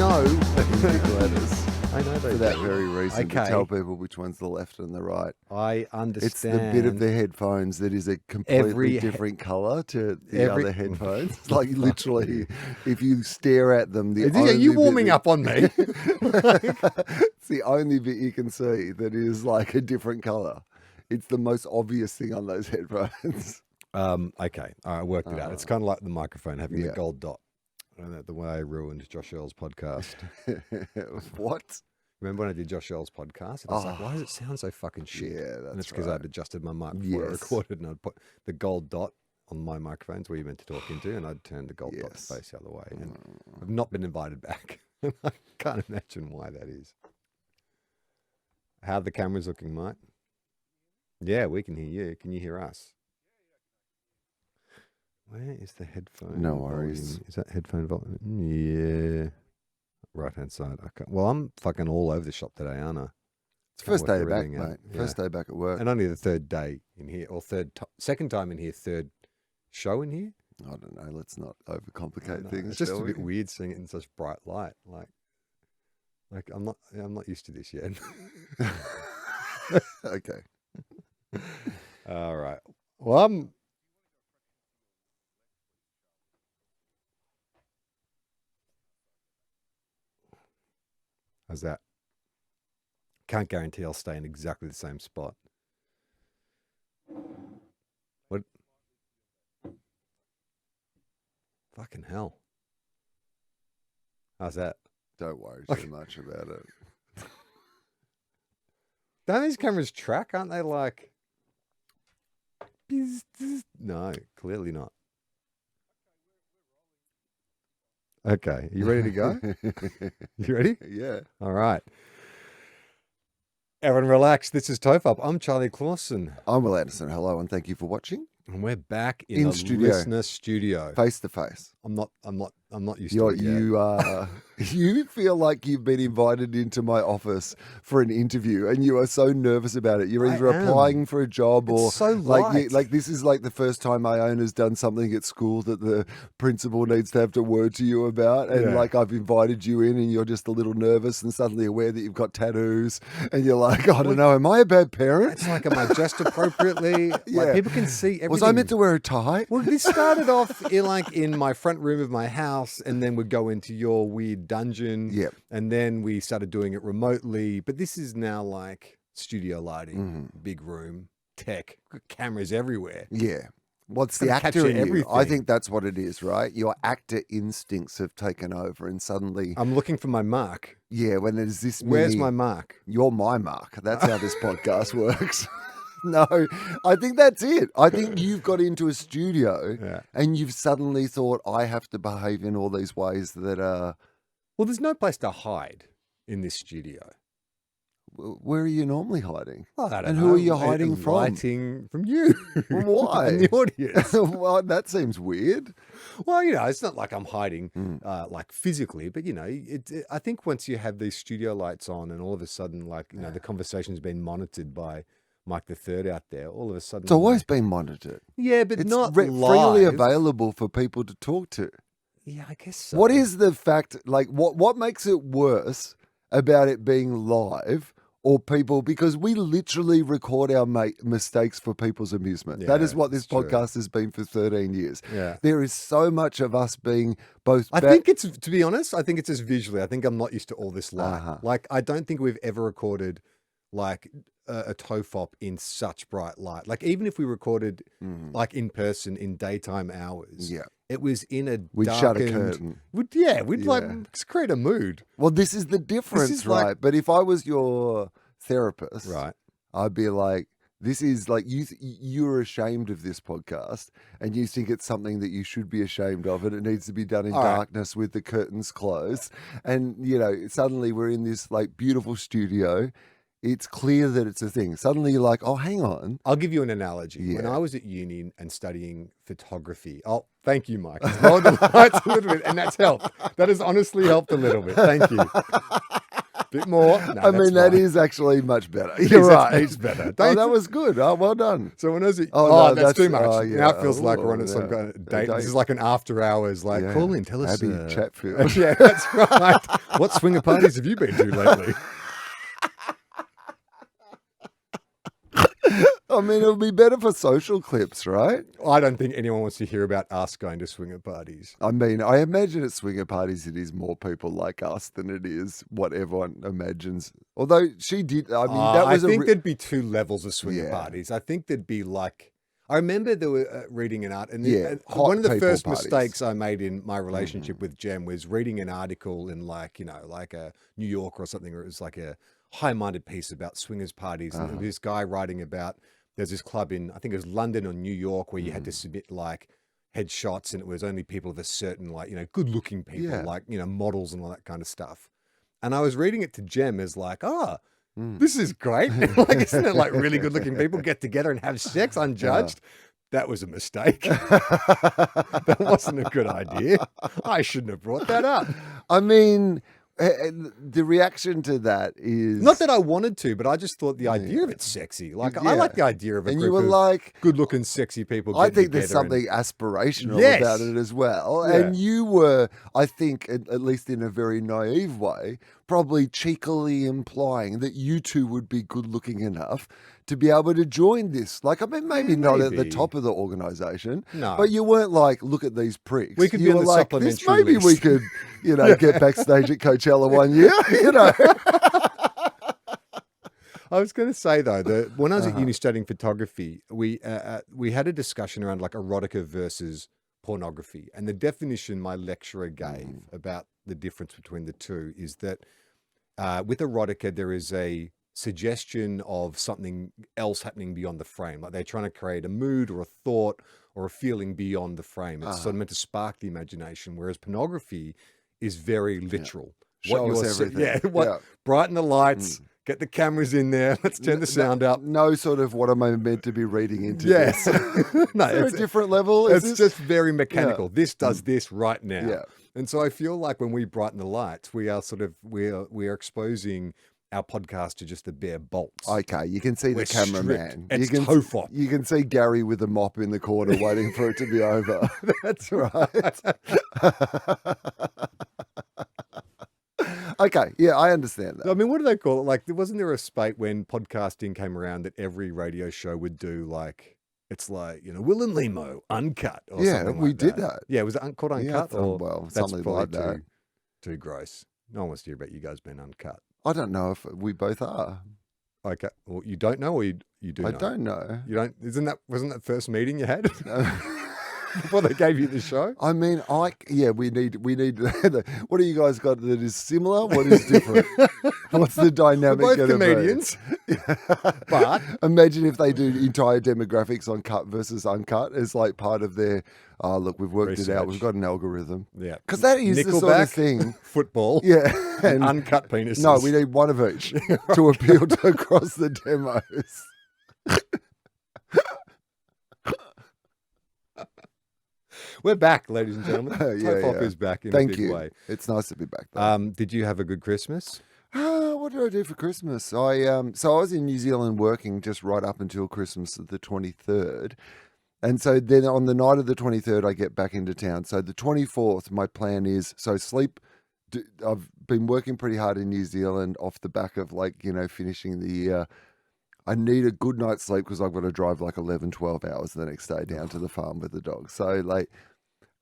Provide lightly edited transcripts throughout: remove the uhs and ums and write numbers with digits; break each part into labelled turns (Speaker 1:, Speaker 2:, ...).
Speaker 1: know.
Speaker 2: in big letters.
Speaker 1: I know they
Speaker 2: For that
Speaker 1: do.
Speaker 2: very reason, to
Speaker 1: Okay.
Speaker 2: tell people which one's the left and the right.
Speaker 1: I understand.
Speaker 2: It's the bit of the headphones that is a completely
Speaker 1: Every-
Speaker 2: different colour to the
Speaker 1: every-
Speaker 2: other headphones. It's like literally, if you stare at them, the
Speaker 1: Are
Speaker 2: only
Speaker 1: you
Speaker 2: bit
Speaker 1: warming
Speaker 2: that-
Speaker 1: up on me?
Speaker 2: It's the only bit you can see that is like a different colour. It's the most obvious thing on those headphones.
Speaker 1: Okay, I worked it out. It's kind of like the microphone having the
Speaker 2: Yeah.
Speaker 1: gold dot. The way I ruined Josh Earl's podcast.
Speaker 2: What?
Speaker 1: Remember when I did Josh Earl's podcast? And I was like, why does it sound so fucking shit?
Speaker 2: Yeah,
Speaker 1: And
Speaker 2: that's
Speaker 1: it's because
Speaker 2: right.
Speaker 1: I'd adjusted my mic before I
Speaker 2: Yes.
Speaker 1: recorded, and I'd put the gold dot on my microphones where you're meant to talk into, and I'd turn the gold dot
Speaker 2: Yes.
Speaker 1: to face the other way. And I've not been invited back. I can't imagine why that is. How are the cameras looking, Mike? Yeah, we can hear you. Can you hear us? Where is the headphone?
Speaker 2: No worries.
Speaker 1: volume? Is that headphone volume? Yeah. Right hand side. Okay. Well, I'm fucking all over the shop today, aren't I?
Speaker 2: It's first
Speaker 1: Can't
Speaker 2: day
Speaker 1: work
Speaker 2: back,
Speaker 1: everything out.
Speaker 2: mate. First day back at work.
Speaker 1: And only the third day in here, or second time in here, third show in here.
Speaker 2: I don't know. Let's not
Speaker 1: I
Speaker 2: overcomplicate
Speaker 1: don't know.
Speaker 2: things.
Speaker 1: It's just
Speaker 2: shall
Speaker 1: a bit
Speaker 2: we?
Speaker 1: weird seeing it in such bright light. Like I'm not used to this yet.
Speaker 2: Okay.
Speaker 1: All right. Well, how's that? Can't guarantee I'll stay in exactly the same spot. What? Fucking hell. How's that?
Speaker 2: Don't worry too much about it.
Speaker 1: Don't these cameras track? Aren't they like... No, clearly not. Okay, you ready to go? You ready?
Speaker 2: Yeah.
Speaker 1: All right. Everyone relax. This is Tofop. I'm Charlie Clausen.
Speaker 2: I'm Will Anderson. Hello, and thank you for watching.
Speaker 1: And we're back in the
Speaker 2: studio.
Speaker 1: listener studio.
Speaker 2: Face to face.
Speaker 1: I'm not used to it yet.
Speaker 2: You feel like you've been invited into my office for an interview, and you are so nervous about it. You're
Speaker 1: I
Speaker 2: either
Speaker 1: am.
Speaker 2: applying for a job, or
Speaker 1: It's so
Speaker 2: like
Speaker 1: light.
Speaker 2: this is like the first time my owner's done something at school that the principal needs to have to word to you about, and
Speaker 1: Yeah.
Speaker 2: like I've invited you in, and you're just a little nervous, and suddenly aware that you've got tattoos, and you're like, I don't know, am I a bad parent?
Speaker 1: It's like, am I dressed appropriately?
Speaker 2: Yeah.
Speaker 1: Like, people can see everything.
Speaker 2: Was I meant to wear a tie?
Speaker 1: Well, this started off in my front room of my house, and then we'd go into your weird dungeon.
Speaker 2: Yep.
Speaker 1: And then we started doing it remotely. But this is now like studio lighting,
Speaker 2: Mm-hmm.
Speaker 1: big room, tech, cameras everywhere.
Speaker 2: Yeah. What's
Speaker 1: Gotta
Speaker 2: the actor
Speaker 1: capture
Speaker 2: in you? I
Speaker 1: everything.
Speaker 2: think that's what it is, right? Your actor instincts have taken over, and suddenly,
Speaker 1: I'm looking for my mark.
Speaker 2: yeah, when there's this
Speaker 1: Where's
Speaker 2: many,
Speaker 1: my mark?
Speaker 2: you're my mark. That's how this podcast works. No, I think that's it. I think you've got into a studio
Speaker 1: Yeah.
Speaker 2: and you've suddenly thought, I have to behave in all these ways that are.
Speaker 1: Well, there's no place to hide in this studio.
Speaker 2: Where are you normally hiding?
Speaker 1: Well, I don't
Speaker 2: And
Speaker 1: know.
Speaker 2: who are you
Speaker 1: I'm
Speaker 2: hiding from?
Speaker 1: Hiding from you.
Speaker 2: Well, why?
Speaker 1: And the audience.
Speaker 2: Well, that seems weird.
Speaker 1: Well, it's not like I'm hiding
Speaker 2: Mm.
Speaker 1: like physically, but I think once you have these studio lights on, and all of a sudden, like the conversation's been monitored by Mike the Third out there. All of a sudden,
Speaker 2: It's always been monitored.
Speaker 1: yeah, but
Speaker 2: It's
Speaker 1: not
Speaker 2: freely
Speaker 1: live.
Speaker 2: available for people to talk to.
Speaker 1: Yeah, I guess so.
Speaker 2: What is the fact, like, what makes it worse about it being live or people? Because we literally record our mistakes for people's amusement. That is
Speaker 1: Yeah,
Speaker 2: what this
Speaker 1: it's true.
Speaker 2: podcast has been for 13 years.
Speaker 1: Yeah.
Speaker 2: There is so much of us being both.
Speaker 1: I think it's, to be honest, I think it's just visually. I think I'm not used to all this light.
Speaker 2: Uh-huh.
Speaker 1: Like, I don't think we've ever recorded like a Tofop in such bright light. Like, even if we recorded like in person in daytime hours,
Speaker 2: Yeah.
Speaker 1: it was in a
Speaker 2: We'd shut a
Speaker 1: darkened-
Speaker 2: curtain.
Speaker 1: We'd like just create a mood.
Speaker 2: Well, this is the difference,
Speaker 1: is like-
Speaker 2: right? But if I was your therapist,
Speaker 1: Right.
Speaker 2: I'd be like, this is like you're ashamed of this podcast, and you think it's something that you should be ashamed of, and it needs to be done in
Speaker 1: All right.
Speaker 2: darkness with the curtains closed. And suddenly we're in this like beautiful studio. It's clear that it's a thing. Suddenly you're like, oh, hang on.
Speaker 1: I'll give you an analogy. When
Speaker 2: Yeah.
Speaker 1: I was at uni and studying photography, thank you, Mike. It's lowered the lights a little bit, and that's helped. That has honestly helped a little bit. Thank you. Bit more. No,
Speaker 2: I
Speaker 1: that's
Speaker 2: mean, that
Speaker 1: fine.
Speaker 2: is actually much better.
Speaker 1: It
Speaker 2: You're
Speaker 1: is, that's
Speaker 2: right.
Speaker 1: heaps better.
Speaker 2: Oh,
Speaker 1: Don't you
Speaker 2: that
Speaker 1: think-
Speaker 2: was good. Oh, well done.
Speaker 1: So when I was,
Speaker 2: Oh, no,
Speaker 1: that's too much.
Speaker 2: oh,
Speaker 1: Now it
Speaker 2: yeah.
Speaker 1: feels like we're on
Speaker 2: Oh,
Speaker 1: some
Speaker 2: yeah.
Speaker 1: kind of date.
Speaker 2: A
Speaker 1: This
Speaker 2: date.
Speaker 1: is like an after hours. Like,
Speaker 2: Yeah.
Speaker 1: call in, tell us.
Speaker 2: Abby Chatfield.
Speaker 1: Yeah, that's right. What swinger parties have you been to lately?
Speaker 2: I mean, it would be better for social clips, right?
Speaker 1: I don't think anyone wants to hear about us going to swinger parties.
Speaker 2: I mean, I imagine at swinger parties it is more people like us than it is what everyone imagines. Although she did, I mean, that was
Speaker 1: I think
Speaker 2: a
Speaker 1: there'd be two levels of swinger
Speaker 2: Yeah.
Speaker 1: parties. I think there'd be like, I remember there were reading an art, and
Speaker 2: Yeah, hot
Speaker 1: one of the
Speaker 2: people
Speaker 1: first
Speaker 2: parties.
Speaker 1: mistakes I made in my relationship with Jem was reading an article in like, like a New Yorker or something, where it was like a high-minded piece about swingers parties. And there was this guy writing about, there's this club in, I think it was London or New York, where you had to submit like headshots, and it was only people of a certain, like, good-looking people,
Speaker 2: Yeah.
Speaker 1: like, models and all that kind of stuff. And I was reading it to Jem as like,
Speaker 2: Mm.
Speaker 1: this is great. Like, isn't it like really good looking people get together and have sex unjudged? That was a mistake. That wasn't a good idea. I shouldn't have brought that up.
Speaker 2: I mean, the reaction to that is
Speaker 1: Not that I wanted to, but I just thought the idea of it's sexy. Like, I
Speaker 2: Yeah.
Speaker 1: like the idea of a
Speaker 2: and
Speaker 1: group
Speaker 2: you were
Speaker 1: of
Speaker 2: like,
Speaker 1: good looking, sexy people.
Speaker 2: I
Speaker 1: getting
Speaker 2: think there's
Speaker 1: together and-
Speaker 2: something aspirational
Speaker 1: Yes.
Speaker 2: about it as well.
Speaker 1: Yeah.
Speaker 2: And you were, I think, at least in a very naive way, probably cheekily implying that you two would be good looking enough to be able to join this. Like, I mean, maybe not at the
Speaker 1: maybe.
Speaker 2: top of the organization,
Speaker 1: No.
Speaker 2: but you weren't like, look at these pricks.
Speaker 1: We could
Speaker 2: you
Speaker 1: be on
Speaker 2: were
Speaker 1: the
Speaker 2: like, this
Speaker 1: supplementary
Speaker 2: maybe we
Speaker 1: list.
Speaker 2: could, get backstage at Coachella one year,
Speaker 1: I was going to say though that when I was
Speaker 2: Uh-huh.
Speaker 1: at uni studying photography, we had a discussion around like erotica versus pornography, and the definition my lecturer gave about the difference between the two is that with erotica there is a suggestion of something else happening beyond the frame, like they're trying to create a mood or a thought or a feeling beyond the frame. It's sort of meant to spark the imagination, whereas pornography is very literal.
Speaker 2: Show us
Speaker 1: you're
Speaker 2: everything. Yeah.
Speaker 1: Brighten the lights, get the cameras in there, let's turn the sound up.
Speaker 2: No sort of what am I meant to be reading into
Speaker 1: Yes.
Speaker 2: this.
Speaker 1: No,
Speaker 2: Is there a
Speaker 1: it's,
Speaker 2: different level? Is
Speaker 1: it's
Speaker 2: this-
Speaker 1: just very mechanical. This does this right now.
Speaker 2: Yeah.
Speaker 1: And so I feel like when we brighten the lights, we are sort of we are exposing our podcast to just the bare bolts.
Speaker 2: Okay, you can see
Speaker 1: We're
Speaker 2: the cameraman.
Speaker 1: strict. It's
Speaker 2: you can
Speaker 1: TOEFOP.
Speaker 2: You can see Gary with a mop in the corner waiting for it to be over. That's right. Okay, yeah, I understand that.
Speaker 1: I mean, what do they call it? Like, wasn't there a spate when podcasting came around that every radio show would do like, it's like, Will and Limo, uncut or
Speaker 2: Yeah,
Speaker 1: something
Speaker 2: we
Speaker 1: like
Speaker 2: did
Speaker 1: that.
Speaker 2: that.
Speaker 1: Yeah, was it called
Speaker 2: Yeah,
Speaker 1: uncut? or
Speaker 2: well,
Speaker 1: that's
Speaker 2: something
Speaker 1: probably
Speaker 2: like that.
Speaker 1: Too gross. No one wants to hear about you guys being uncut.
Speaker 2: I don't know if we both are.
Speaker 1: Okay. Well, you don't know, or you do
Speaker 2: I
Speaker 1: know?
Speaker 2: don't know.
Speaker 1: You don't? Wasn't that first meeting you had before they gave you the show?
Speaker 2: I mean, we need. What do you guys got that is similar? What is different? What's the
Speaker 1: We're
Speaker 2: dynamic?
Speaker 1: both
Speaker 2: gonna be?
Speaker 1: comedians, but
Speaker 2: Imagine if they do entire demographics on cut versus uncut as like part of their. Oh, look, we've worked it out.
Speaker 1: Research.
Speaker 2: We've got an algorithm.
Speaker 1: yeah,
Speaker 2: Because that is the sort of
Speaker 1: Nickelback,
Speaker 2: thing.
Speaker 1: football,
Speaker 2: Yeah.
Speaker 1: and
Speaker 2: And
Speaker 1: uncut penises.
Speaker 2: no, we need one of each to appeal to across the demos.
Speaker 1: We're back, ladies and gentlemen.
Speaker 2: Yeah,
Speaker 1: Topop
Speaker 2: yeah.
Speaker 1: is back in a
Speaker 2: Thank
Speaker 1: big
Speaker 2: you.
Speaker 1: way.
Speaker 2: It's nice to be back. Though.
Speaker 1: Did you have a good Christmas?
Speaker 2: What did I do for Christmas? I was in New Zealand working just right up until Christmas the 23rd. And so then on the night of the 23rd, I get back into town. So the 24th, my plan is, sleep. I've been working pretty hard in New Zealand off the back of finishing the year. I need a good night's sleep because I've got to drive like 11, 12 hours the next day down to the farm with the dog. So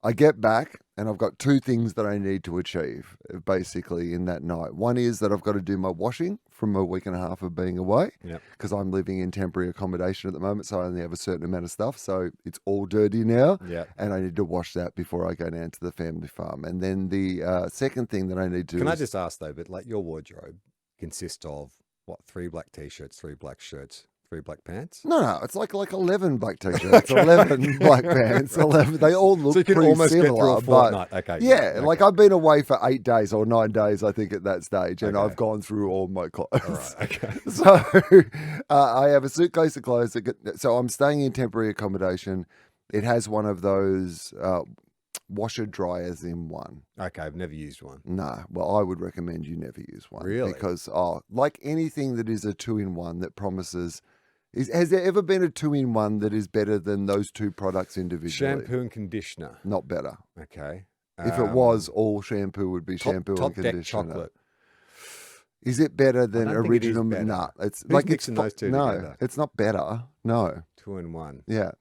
Speaker 2: I get back and I've got two things that I need to achieve basically in that night. One is that I've got to do my washing from a week and a half of being away because I'm living in temporary accommodation at the moment. So I only have a certain amount of stuff. So it's all dirty now.
Speaker 1: Yeah.
Speaker 2: And I need to wash that before I go down to the family farm. And then the second thing that I need to do
Speaker 1: Can I
Speaker 2: is,
Speaker 1: just ask though? But like your wardrobe consists of what? 3 black t-shirts, 3 black shirts, 3 black pants.
Speaker 2: No, it's like 11 black t-shirts, 11 black pants, 11. They all look
Speaker 1: So you can
Speaker 2: pretty
Speaker 1: almost
Speaker 2: similar,
Speaker 1: get through a
Speaker 2: but
Speaker 1: fortnight. Okay.
Speaker 2: yeah,
Speaker 1: okay.
Speaker 2: like I've been away for 8 days or 9 days, I think, at that stage, and
Speaker 1: Okay.
Speaker 2: I've gone through all my clothes.
Speaker 1: All right. Okay.
Speaker 2: So I have a suitcase of clothes. So I'm staying in temporary accommodation. It has one of those washer dryers in one.
Speaker 1: Okay, I've never used one.
Speaker 2: No, well, I would recommend you never use one.
Speaker 1: Really?
Speaker 2: Because, like anything that is a 2-in-1 that promises... has there ever been a 2-in-1 that is better than those two products individually?
Speaker 1: Shampoo and conditioner.
Speaker 2: Not better.
Speaker 1: Okay.
Speaker 2: If it was, all shampoo would be shampoo
Speaker 1: top
Speaker 2: and
Speaker 1: deck
Speaker 2: conditioner.
Speaker 1: chocolate.
Speaker 2: Is it better than
Speaker 1: don't think it is
Speaker 2: original?
Speaker 1: better.
Speaker 2: No, it's
Speaker 1: Who's
Speaker 2: like
Speaker 1: mixing those two
Speaker 2: no,
Speaker 1: together?
Speaker 2: it's not better. No,
Speaker 1: 2-in-1.
Speaker 2: yeah,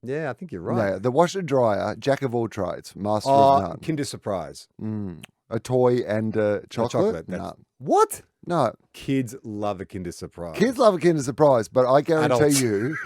Speaker 1: Yeah, I think you're right.
Speaker 2: no. The washer dryer, jack of all trades, master of none.
Speaker 1: Kinder Surprise.
Speaker 2: A toy and a chocolate.
Speaker 1: that's-
Speaker 2: No,
Speaker 1: What?
Speaker 2: no.
Speaker 1: Kids love a Kinder Surprise.
Speaker 2: Kids love a Kinder Surprise, but I guarantee
Speaker 1: Adults.
Speaker 2: you,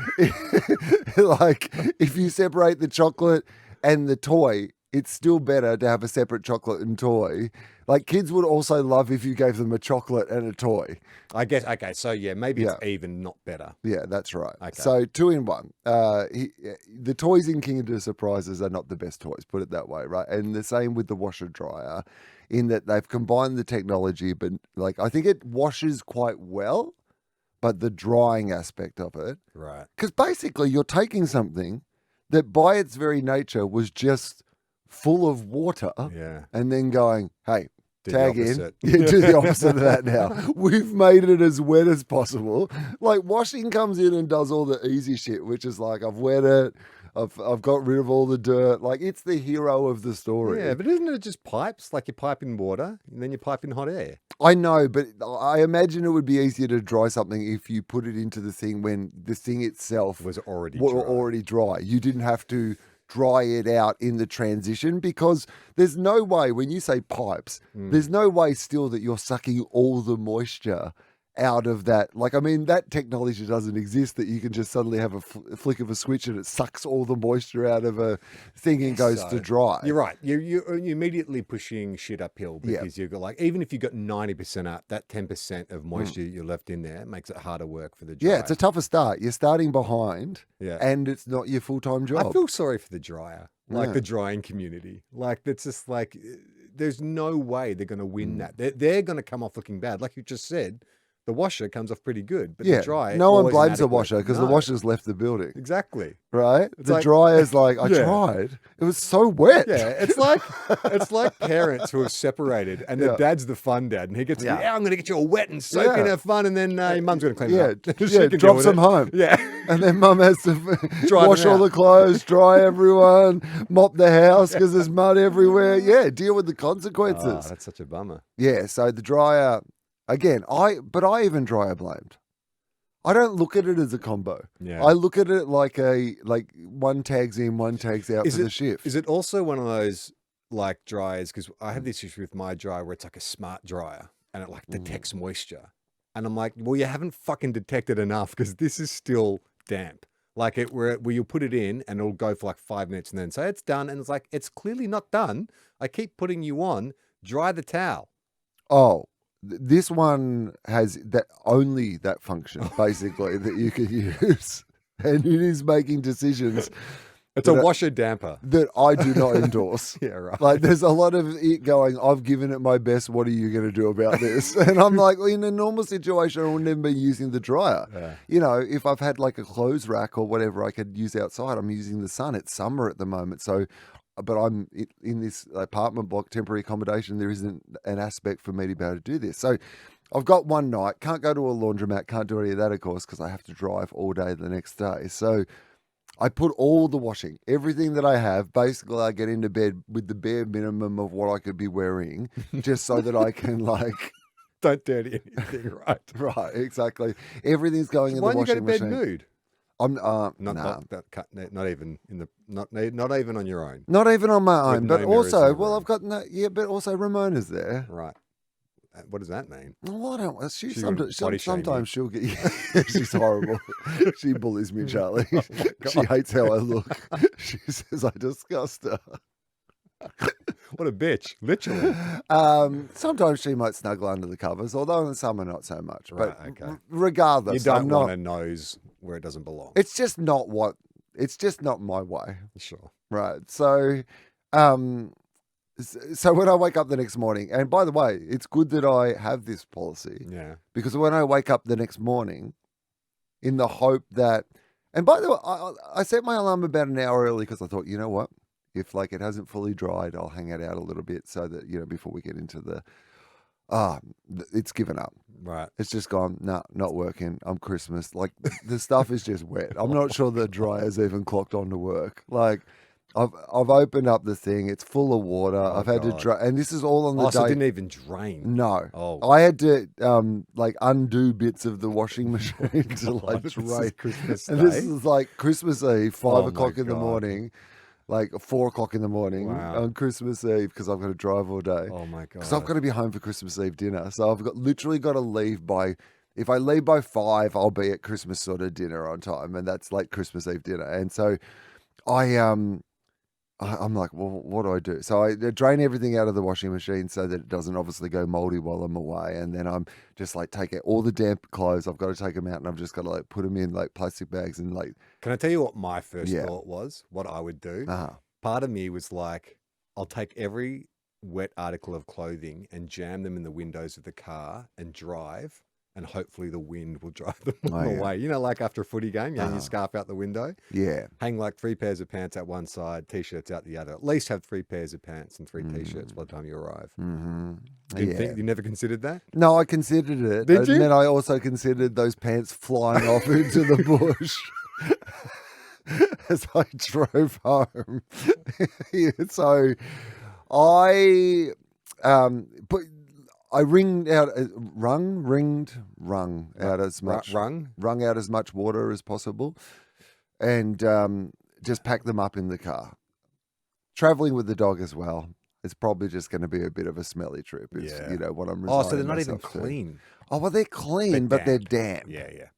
Speaker 2: like if you separate the chocolate and the toy, it's still better to have a separate chocolate and toy. Like kids would also love if you gave them a chocolate and a toy.
Speaker 1: I guess. Okay, so yeah, maybe it's
Speaker 2: Yeah.
Speaker 1: even, not better.
Speaker 2: Yeah, that's right.
Speaker 1: Okay.
Speaker 2: So 2-in-1. The toys in Kinder Surprises are not the best toys, put it that way, right? And the same with the washer dryer, in that they've combined the technology, but like I think it washes quite well, but the drying aspect of it,
Speaker 1: Right.
Speaker 2: because basically you're taking something that by its very nature was just full of water,
Speaker 1: Yeah.
Speaker 2: and then going, hey,
Speaker 1: Do the
Speaker 2: tag in.
Speaker 1: opposite.
Speaker 2: Yeah, do the opposite of that now. We've made it as wet as possible. Like washing comes in and does all the easy shit, which is like I've wet it, I've got rid of all the dirt. Like it's the hero of the story.
Speaker 1: Yeah, but isn't it just pipes? Like you pipe in water and then you pipe in hot air.
Speaker 2: I know, but I imagine it would be easier to dry something if you put it into the thing when the thing itself
Speaker 1: Was already
Speaker 2: were
Speaker 1: dry.
Speaker 2: already dry. You didn't have to dry it out in the transition, because there's no way, when you say pipes, there's no way still that you're sucking all the moisture out of that. Like, I mean, that technology doesn't exist, that you can just suddenly have a flick of a switch and it sucks all the moisture out of a thing and goes
Speaker 1: So,
Speaker 2: to dry.
Speaker 1: You're right. You're immediately pushing shit uphill
Speaker 2: Yeah.
Speaker 1: because you've got like, even if you got 90% up, that 10% of moisture you're left in there makes it harder work for the dryer.
Speaker 2: Yeah, it's a tougher start. You're starting behind,
Speaker 1: Yeah.
Speaker 2: and it's not your full-time job.
Speaker 1: I feel sorry for the dryer, like
Speaker 2: Yeah.
Speaker 1: the drying community. Like, that's just like, there's no way they're going to
Speaker 2: Mm.
Speaker 1: win that. They're going to come off looking bad. Like you just said, the washer comes off pretty good, but
Speaker 2: yeah,
Speaker 1: the dryer.
Speaker 2: no one
Speaker 1: always
Speaker 2: blames the
Speaker 1: inadequate.
Speaker 2: washer because the
Speaker 1: No.
Speaker 2: washer's left the building,
Speaker 1: Exactly.
Speaker 2: right?
Speaker 1: It's
Speaker 2: The
Speaker 1: like-
Speaker 2: dryer's like, I
Speaker 1: Yeah.
Speaker 2: tried. It was so wet.
Speaker 1: Yeah, it's like parents who have separated, and the
Speaker 2: Yeah.
Speaker 1: dad's the fun dad, and he gets,
Speaker 2: Yeah.
Speaker 1: I'm going to get you all wet and soaking
Speaker 2: Yeah.
Speaker 1: have fun, and then your mum's going to clean
Speaker 2: Yeah,
Speaker 1: it up. She
Speaker 2: yeah,
Speaker 1: can deal
Speaker 2: drops
Speaker 1: with
Speaker 2: them
Speaker 1: it.
Speaker 2: home.
Speaker 1: Yeah.
Speaker 2: And then mum has to
Speaker 1: Dry
Speaker 2: wash
Speaker 1: them
Speaker 2: all
Speaker 1: out.
Speaker 2: the clothes, dry everyone, mop the house because there's mud everywhere. Yeah, deal with the
Speaker 1: Oh,
Speaker 2: consequences.
Speaker 1: that's such a bummer.
Speaker 2: Yeah, so the dryer, again, I even dryer blamed. I don't look at it as a combo.
Speaker 1: Yeah.
Speaker 2: I look at it like one tags in, one tags out for the shift.
Speaker 1: Is it also one of those like dryers? Because I have this issue with my dryer where it's like a smart dryer and it like detects moisture. And I'm like, well, you haven't fucking detected enough because this is still damp. Like where you'll put it in and it'll go for like 5 minutes and then say it's done. And it's like, it's clearly not done. I keep putting you on, dry the towel.
Speaker 2: Oh, this one has only that function, basically, that you can use. And it is making decisions
Speaker 1: It's a
Speaker 2: But,
Speaker 1: washer damper.
Speaker 2: that I do not endorse.
Speaker 1: Yeah, right.
Speaker 2: Like, there's a lot of it going, I've given it my best. What are you going to do about this? And I'm like, well, in a normal situation, I wouldn't even be using the dryer.
Speaker 1: Yeah.
Speaker 2: You know, if I've had like a clothes rack or whatever I could use outside, I'm using the sun. It's summer at the moment. So, but I'm in this apartment block, temporary accommodation. There isn't an aspect for me to be able to do this. So I've got one night, can't go to a laundromat, can't do any of that, of course, because I have to drive all day the next day. So I put all the washing, everything that I have, basically I get into bed with the bare minimum of what I could be wearing, just so that I can like...
Speaker 1: Don't dirty anything, right?
Speaker 2: Right, exactly. Everything's going in
Speaker 1: Why
Speaker 2: the
Speaker 1: don't you go
Speaker 2: washing
Speaker 1: to bed
Speaker 2: machine.
Speaker 1: nude?
Speaker 2: I'm
Speaker 1: Not even in the not even on your own.
Speaker 2: not even on my
Speaker 1: With
Speaker 2: own,
Speaker 1: no
Speaker 2: but
Speaker 1: mirrors in
Speaker 2: also,
Speaker 1: the
Speaker 2: well,
Speaker 1: room.
Speaker 2: I've got no, yeah, but also Ramona's there.
Speaker 1: Right. What does that mean?
Speaker 2: Well, I don't. She
Speaker 1: She's gonna body shame you.
Speaker 2: sometimes she'll get. Yeah, she's horrible. She bullies me, Charlie.
Speaker 1: Oh,
Speaker 2: She hates how I look. She says I disgust her.
Speaker 1: What a bitch, literally.
Speaker 2: Sometimes she might snuggle under the covers, although in the summer not so much.
Speaker 1: Right,
Speaker 2: But
Speaker 1: okay.
Speaker 2: regardless,
Speaker 1: You
Speaker 2: I'm
Speaker 1: don't
Speaker 2: not.
Speaker 1: want a nose where it doesn't belong.
Speaker 2: It's just not what. It's just not my way.
Speaker 1: Sure.
Speaker 2: Right. So, so when I wake up the next morning, and by the way, it's good that I have this policy
Speaker 1: Yeah.
Speaker 2: because when I wake up the next morning, in the hope that, and by the way, I set my alarm about an hour early because I thought, you know what, If like it hasn't fully dried, I'll hang it out a little bit so that, before we get into the, it's given up.
Speaker 1: Right.
Speaker 2: It's just gone, nah, not working. I'm Christmas. Like the stuff is just wet. I'm not sure the dryer's even clocked on to work. Like I've opened up the thing. It's full of water.
Speaker 1: Oh,
Speaker 2: I've had to
Speaker 1: God.
Speaker 2: dry, and this is all on the
Speaker 1: Oh, so it
Speaker 2: day.
Speaker 1: didn't even drain.
Speaker 2: No.
Speaker 1: Oh.
Speaker 2: I had to like undo bits of the washing machine to like
Speaker 1: This is
Speaker 2: drain.
Speaker 1: Christmas
Speaker 2: And this
Speaker 1: Day?
Speaker 2: is like Christmas Eve, 5
Speaker 1: Oh, my
Speaker 2: o'clock in the
Speaker 1: God.
Speaker 2: morning, like 4 o'clock in the morning
Speaker 1: Wow.
Speaker 2: on Christmas Eve because I've got to drive all day.
Speaker 1: Oh my God.
Speaker 2: Because I've got to be home for Christmas Eve dinner. So I've literally got to leave by, if I leave by 5, I'll be at Christmas sort of dinner on time. And that's like Christmas Eve dinner. And so I'm like, well, what do I do? So I drain everything out of the washing machine so that it doesn't obviously go moldy while I'm away. And then I'm just like taking all the damp clothes. I've got to take them out and I've just got to like put them in like plastic bags and like,
Speaker 1: Can I tell you what my first
Speaker 2: Yeah.
Speaker 1: thought was? What I would do?
Speaker 2: uh
Speaker 1: Part of me was like, I'll take every wet article of clothing and jam them in the windows of the car and drive, and hopefully the wind will drive them
Speaker 2: Oh,
Speaker 1: on the
Speaker 2: yeah.
Speaker 1: way. You know, like after a footy game, you hang your
Speaker 2: Uh-huh.
Speaker 1: scarf out the window,
Speaker 2: yeah.
Speaker 1: hang like 3 pairs of pants out one side, t-shirts out the other. At least have 3 pairs of pants and 3 t-shirts by the time you arrive.
Speaker 2: Mm-hmm.
Speaker 1: Didn't
Speaker 2: Yeah.
Speaker 1: think, you never considered that?
Speaker 2: No, I considered it.
Speaker 1: Did
Speaker 2: and
Speaker 1: you?
Speaker 2: then I also considered those pants flying off into the bush as I drove home. Yeah, so I wrung out as much
Speaker 1: Rung?
Speaker 2: wrung out as much water as possible, and just packed them up in the car. Traveling with the dog as well. It's probably just going to be a bit of a smelly trip. Is,
Speaker 1: Yeah.
Speaker 2: what I'm.
Speaker 1: Oh, so they're
Speaker 2: resigning
Speaker 1: not even
Speaker 2: myself to.
Speaker 1: clean.
Speaker 2: Oh well, they're clean,
Speaker 1: They're
Speaker 2: but they're damp.
Speaker 1: Yeah, yeah.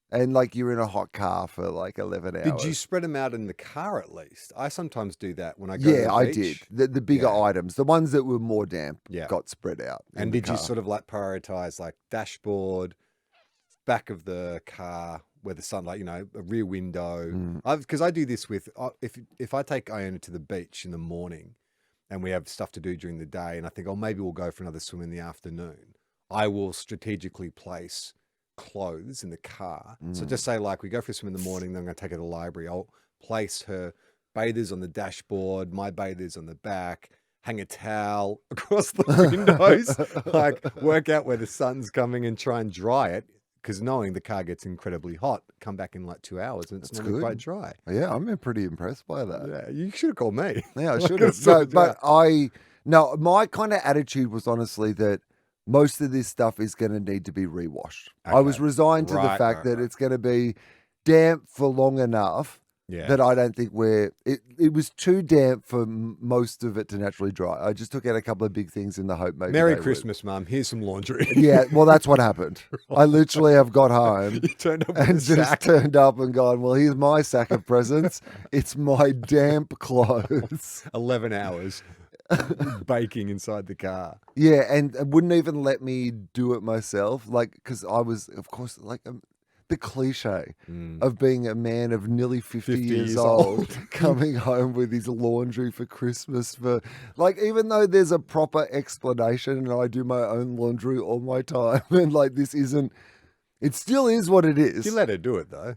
Speaker 2: And like you're in a hot car for like 11 hours.
Speaker 1: Did you spread them out in the car at least? I sometimes do that when I go to
Speaker 2: Yeah,
Speaker 1: the
Speaker 2: I
Speaker 1: beach.
Speaker 2: did. The bigger
Speaker 1: Yeah.
Speaker 2: items, the ones that were more damp,
Speaker 1: Yeah.
Speaker 2: got spread out. in
Speaker 1: And
Speaker 2: the
Speaker 1: did you
Speaker 2: car.
Speaker 1: sort of like prioritize like dashboard, back of the car where the sunlight, a rear window?
Speaker 2: Mm.
Speaker 1: Because I do this with if I take Iona to the beach in the morning, and we have stuff to do during the day, and I think, oh, maybe we'll go for another swim in the afternoon. I will strategically place clothes in the car. So
Speaker 2: Mm.
Speaker 1: just say like we go for a swim in the morning, then I'm going to take her to the library. I'll place her bathers on the dashboard, my bathers on the back, hang a towel across the windows, like work out where the sun's coming and try and dry it. Because knowing the car gets incredibly hot, come back in like 2 hours and it's
Speaker 2: That's
Speaker 1: normally quite
Speaker 2: good.
Speaker 1: dry.
Speaker 2: Yeah, I'm pretty impressed by that.
Speaker 1: Yeah, you should have called me.
Speaker 2: Yeah, I
Speaker 1: Like,
Speaker 2: should
Speaker 1: I
Speaker 2: have.
Speaker 1: sorted
Speaker 2: No,
Speaker 1: you out.
Speaker 2: but my kind of attitude was honestly that most of this stuff is going to need to be rewashed. I was
Speaker 1: Okay.
Speaker 2: resigned to the
Speaker 1: Right,
Speaker 2: fact
Speaker 1: right,
Speaker 2: that
Speaker 1: right.
Speaker 2: it's going to be damp for long enough
Speaker 1: Yeah.
Speaker 2: that I don't think it was too damp for most of it to naturally dry. I just took out a couple of big things in the hope maybe
Speaker 1: Merry
Speaker 2: they would.
Speaker 1: Christmas, Mum. Here's some laundry.
Speaker 2: Yeah, well, that's what happened. I literally have got home
Speaker 1: You turned up with
Speaker 2: and
Speaker 1: a
Speaker 2: just
Speaker 1: sack.
Speaker 2: turned up and gone, well, here's my sack of presents. It's my damp clothes.
Speaker 1: 11 hours baking inside the car.
Speaker 2: Yeah, and it wouldn't even let me do it myself. Like, because I was, of course, like the cliche of being a man of nearly 50 years
Speaker 1: years
Speaker 2: old
Speaker 1: old.
Speaker 2: coming home with his laundry for Christmas. For like, even though there's a proper explanation and I do my own laundry all my time, and like, this isn't, it still is what it is.
Speaker 1: You let her do it, though.